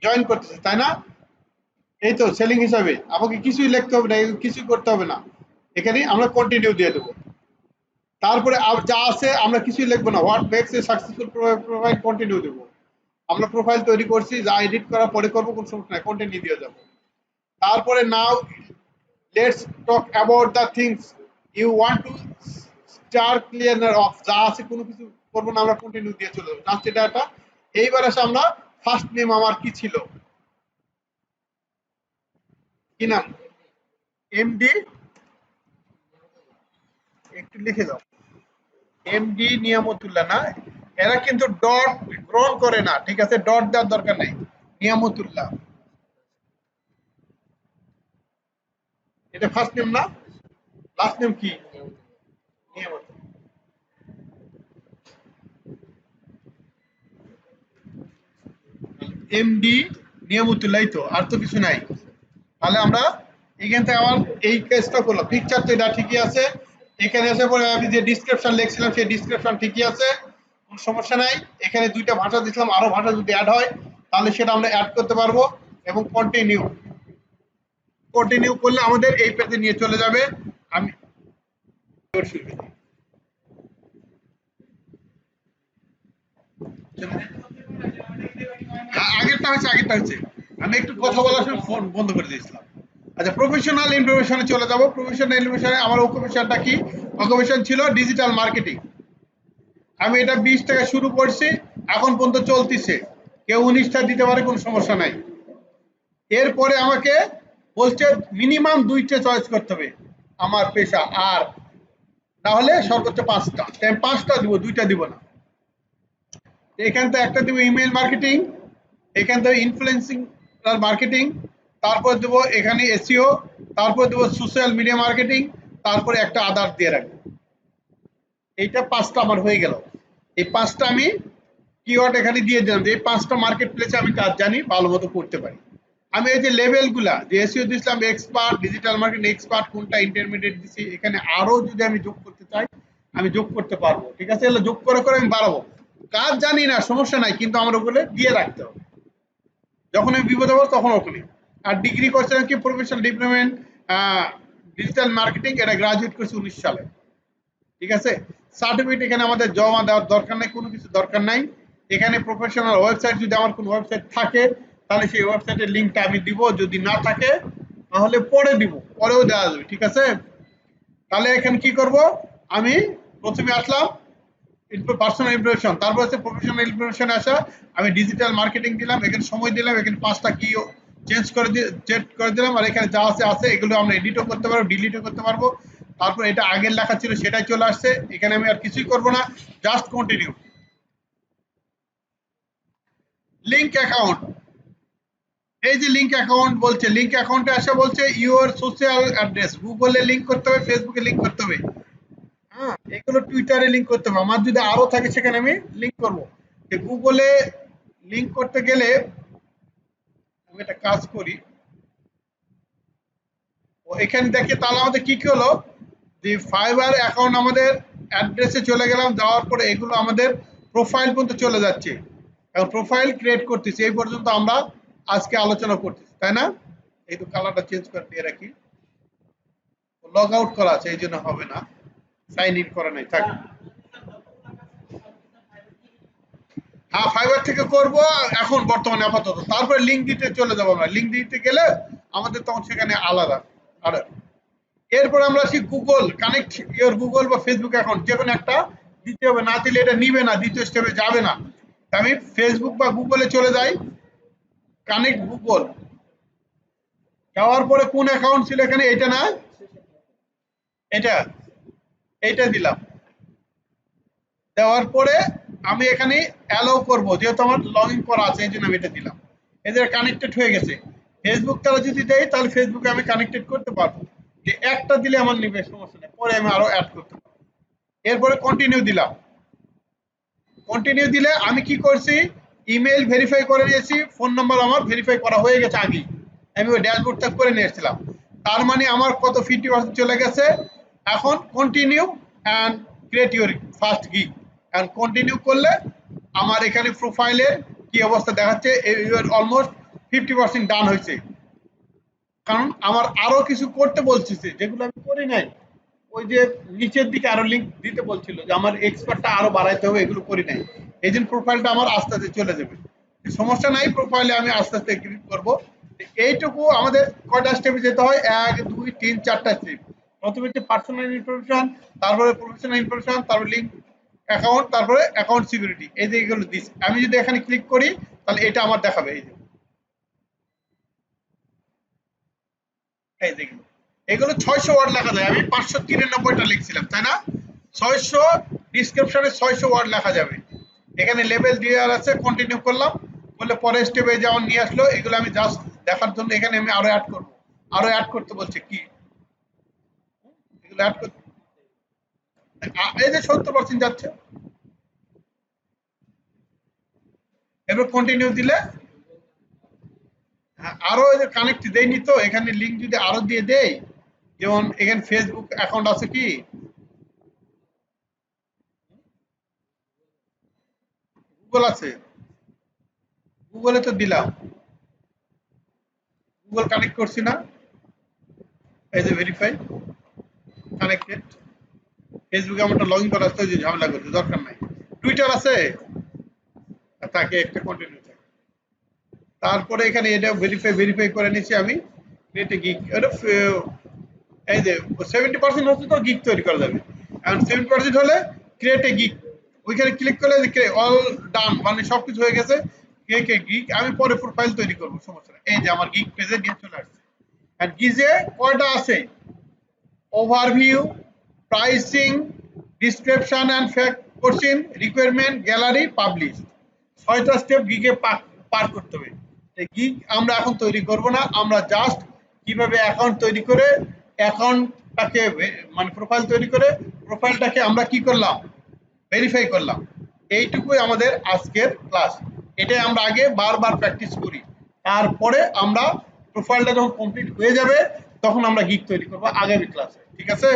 জয়েন করতেছি, তাই না? এই তো সেলিং হিসাবে আমাকে কিছুই লিখতে হবে না, কিছুই করতে হবে না, এখানে আমরা কন্টিনিউ দিয়ে দেবো। তারপরে যা আছে আমরা কিছুই লিখবো না, what makes a successful profile, continue দেবো। আমরা প্রোফাইল তৈরি করছি, যা এডিট করা পরে করবো, কোনো সমস্যা নাই, কন্টিনিউ দিয়ে যাবো। তারপরে now let's talk about the things you want to steer clear of, যা আছে কোনো কিছু করবো না, আমরা কন্টিনিউ দিয়ে চলে যাবো, জাস্ট এটা একটা। এইবার আসে আমরা ফার্স্ট নেম আমার কি ছিল, কি নাম, এমডি, একটু লিখে দাও, এমডি নিয়ামতুল্লাহ না, এরা কিন্তু ডট গ্রহণ করে না, ঠিক আছে, ডট দেওয়ার দরকার নাই, নিয়ামতুল্লাহ, এটা ফার্স্ট নেম না, লাস্ট নেম কি, নিয়ামত, এমডি নিয়ামতুল্লাহ, তো আর তো কিছু নাই। তাহলে আমরা এখান থেকে আমার এই কেসটা করলাম, পিকচার তো এটা ঠিকই আছে, এখানে এসে পরে আমি যে ডিসক্রিপশন লিখছিলাম সেই ডিসক্রিপশন ঠিকই আছে, কোনো সমস্যা নাই। এখানে দুইটা ভাষা দিছিলাম, আরো ভাষা যদি অ্যাড হয় তাহলে সেটা আমরা অ্যাড করতে পারবো। এবং কন্টিনিউ, কন্টিনিউ করলে আমাদের এই পেজে নিয়ে চলে যাবে। আমি আগেরটা হচ্ছে, আগেরটা হচ্ছে, আমি একটু কথা বলার সময় ফোন বন্ধ করে দিয়েছিলাম। আচ্ছা, প্রফেশনাল ইনফরমেশনে চলে যাব। প্রফেশনাল ইনফরমেশনে আমার অকুপেশনটা কি, অকুপেশন ছিল ডিজিটাল মার্কেটিং। আমি এটা 20 টাকা শুরু করছি, এখন পর্যন্ত চলতেছে, কেউ 19টা দিতে পারে, কোনো সমস্যা নাই। এরপরে আমাকে বলছে মিনিমাম 2টা চয়েস করতে হবে আমার পেশা, আর না হলে সর্বোচ্চ 5টা, আমি 5টা দিব, 2টা দিব না। এখান থেকে একটা দিব ইমেল মার্কেটিং, এখান থেকে ইনফ্লুয়েন্সিং মার্কেটিং, তারপর দেবো এখানে এসইও, তারপর দেবো সোশ্যাল মিডিয়া মার্কেটিং, তারপরে একটা আদার দিয়ে রাখবো। এইটা 5টা আমার হয়ে গেল। এই 5টা আমি কিওয়ার্ড এখানে দিয়ে দিলাম, যে এই 5টা মার্কেট প্লেসে আমি কাজ জানি, ভালো মতো করতে পারি। আমি এই যে লেভেলগুলা যে এসইও দিয়েছিলাম, এক্সপার্ট, ডিজিটাল মার্কেটিং এক্সপার্ট, কোনটা ইন্টারমিডিয়েট দিছি, এখানে আরো যদি আমি যোগ করতে চাই আমি যোগ করতে পারবো, ঠিক আছে, এগুলো যোগ করে করে আমি বাড়াবো। কাজ জানি না, সমস্যা নাই, কিন্তু আমার ওগুলো দিয়ে রাখতে হবে, যখন আমি বিপদে পড়বো তখন ওখানে। আর ডিগ্রি করছিলাম কি, প্রফেশনাল ডিপ্লোমেন্ট ডিজিটাল মার্কেটিং, এটা গ্রাজুয়েট করছি 19 সালে, ঠিক আছে। সার্টিফিকেট এখানে আমাদের জমা দেওয়ার দরকার নাই, কোনো কিছু দরকার নাই। এখানে প্রফেশনাল ওয়েবসাইট, যদি আমার কোনো ওয়েবসাইট থাকে তাহলে সেই ওয়েবসাইটের লিঙ্কটা আমি দিব, যদি না থাকে তাহলে পরে দিব, পরেও দেওয়া যাবে, ঠিক আছে। তাহলে এখানে কি করব, আমি প্রথমে আসলাম পার্সোনাল ইনফরমেশন, তারপর হচ্ছে প্রফেশনাল ইনফরমেশন আসা, আমি ডিজিটাল মার্কেটিং দিলাম, এখানে সময় দিলাম, এখানে 5টা কি চেঞ্জ করে দিলাম, আর এখানে যা আছে আছে, এগুলো আমরা এডিটও করতে পারবো, ডিলিটও করতে পারবো। তারপর এটা আগের লেখা ছিল সেটাই চলে আসছে, এখানে আমি আর কিছুই করব না, জাস্ট কন্টিনিউ। লিঙ্ক অ্যাকাউন্ট, এই যে লিংক অ্যাকাউন্ট বলছে, লিংক অ্যাকাউন্টে আসে বলছে ইউর সোশ্যাল অ্যাড্রেস, গুগলে লিংক করতে হবে, ফেসবুকে লিংক করতে হবে, হ্যাঁ এগুলো টুইটারে লিংক করতে হবে। আমার যদি আরো থাকে সেখানে আমি লিংক করব। গুগলে লিংক করতে গেলে আমি একটা কাজ করি, ও এখানে দেখে তাহলে আমাদের কি কি হলো, যে ফাইবার অ্যাকাউন্ট আমাদের অ্যাড্রেসে চলে গেলাম, যাওয়ার পরে এগুলো আমাদের প্রোফাইল পর্যন্ত চলে যাচ্ছে, এখন প্রোফাইল ক্রিয়েট করতেছি, এই পর্যন্ত আমরা আজকে আলোচনা করতেছি, তাই না? এই তো কালারটা চেঞ্জ করে দিয়ে রাখি, লগ আউট করা আছে এই জন্য হবে না, সাইন ইন করা নাই, থাক। হ্যাঁ ফাইবার থেকে করব এখন বর্তমানে আপাতত, তারপরে লিংক দিতে চলে যাবো আমরা, লিংক দিতে গেলে আমাদের তখন সেখানে আলাদা। আর এরপর আমরা আসি গুগল, কানেক্ট ইওর গুগল বা ফেসবুক অ্যাকাউন্ট, যে কোনো একটা দিতে হবে, না দিলে এটা নিবে না, দ্বিতীয় স্টেপে যাবে না। আমি ফেসবুক বা গুগলে চলে যাই, কানেক্ট গুগল, যাওয়ার পরে কোন অ্যাকাউন্ট ছিল এখানে, এটা না, এটা এইটা দিলাম, দেওয়ার পরে আমি এখানে অ্যালাউ করব, যেহেতু আমার লগ ইন করা আছে এই জন্য আমি এটা দিলাম, এদের কানেক্টেড হয়ে গেছে। ফেসবুক তারা যদি দেয় তাহলে ফেসবুকে আমি কানেক্টেড করতে পারবো, যে একটা দিলে আমার নিবে, সমস্যা নেই, পরে আমি আরো অ্যাড করতে পারবো। এরপরে কন্টিনিউ দিলাম, কন্টিনিউ দিলে আমি কি করছি, ইমেল ভেরিফাই করে নিয়েছি, ফোন নাম্বার আমার ভেরিফাই করা হয়ে গেছে আগেই, আমি ওই ড্যাশবোর্ডটা করে নিয়ে এসেছিলাম, তার মানে আমার কত 50% চলে গেছে। এখন continue and create your first gig, and continue করলে আমার এখানে প্রোফাইলের কি অবস্থা দেখাচ্ছে, অলমোস্ট 50% ডান হয়েছে, কারণ আমার আরো কিছু করতে বলছে যেগুলো আমি করি নাই, ওই যে নিচের দিকে আরো লিংক দিতে বলছিল যে আমার এক্সপার্টটা আরো বাড়াইতে হবে, এগুলো করি নাই, এই জন্য প্রোফাইলটা আমার আস্তে আস্তে চলে যাবে, সমস্যা নাই, প্রোফাইলে আমি আস্তে আস্তে ক্লিক করবো। এইটুকু আমাদের কয়টা স্টেপে যেতে হয়, 1 2 3 4টা স্টেপ, প্রথমে হচ্ছে পার্সোনাল ইনফরমেশন, তারপরে প্রফেশনাল ইনফরমেশন, তারপরে লিঙ্ক অ্যাকাউন্ট, তারপরে অ্যাকাউন্ট সিকিউরিটি, এই যে এগুলো দিস, আমি যদি এখানে ক্লিক করি তাহলে এটা আমার দেখাবে, এই যে এই দেখুন এগুলো 600 ওয়ার্ড লেখা যায়, আমি 593টা লিখছিলাম, তাই না? 600 ডিসক্রিপশনে 600 ওয়ার্ড লেখা যাবে, এখানে লেভেল দেওয়ার আছে, কন্টিনিউ করলাম, বললে পরের স্টেপে যেমন নিয়ে আসলো, এগুলো আমি জাস্ট দেখার জন্য এখানে আমি আরো অ্যাড করব, আরো অ্যাড করতে বলছে কি, এগুলো অ্যাড করতে, এই যে 70% যাচ্ছে, এবার কন্টিনিউ দিলে আরো কানেক্ট দেয়নি তো, এখানে লিংক যদি আরো দিয়ে দেই, যেমন এখানে ফেসবুক অ্যাকাউন্ট আছে কি, গুগল আছে, গুগলে তো দিলাম, গুগল কানেক্ট করছি না, এই যে ভেরিফাই কানেক্টেড, ফেসবুকে আমারটা লগ ইন করা আছে, যে ঝামেলা করতে দরকার নাই, টুইটার আছে, তাকে একটা কন্টিনিউ থাকে, তারপরে এখানে এটা ভেরিফাই করে নিচ্ছি আমি, ক্রিয়েট গিগ, এই যে 70% হচ্ছে তো গিগ তৈরি করা যাবে, এন্ড 70% হলে ক্রিয়েট এ গিগ, ওইখানে ক্লিক করলে অল ডান, মানে সবকিছু হয়ে গেছে, গিগ আমি পরে প্রোফাইল তৈরি করবো, সমস্যা নেই, এই যে আমার গিগ পেজে নিয়ে চলে আসছে, এন্ড গিজে কয়টা আছে, overview, pricing, description and fact question, requirement, gallery, publish, 6টা স্টেপ গিগে পার করতে হবে। এই গিগ আমরা এখন তৈরি করব না, আমরা জাস্ট কিভাবে অ্যাকাউন্ট তৈরি করে অ্যাকাউন্টটাকে মানে প্রোফাইল তৈরি করে প্রোফাইলটাকে আমরা কি করলাম, ভেরিফাই করলাম, এইটুকুই আমাদের আজকের ক্লাস, এটাই আমরা আগে বারবার প্র্যাকটিস করি, তারপরে আমরা প্রোফাইলটা যখন কমপ্লিট হয়ে যাবে তখন আমরা গিগ তৈরি করবো আগামী ক্লাসে, ঠিক আছে?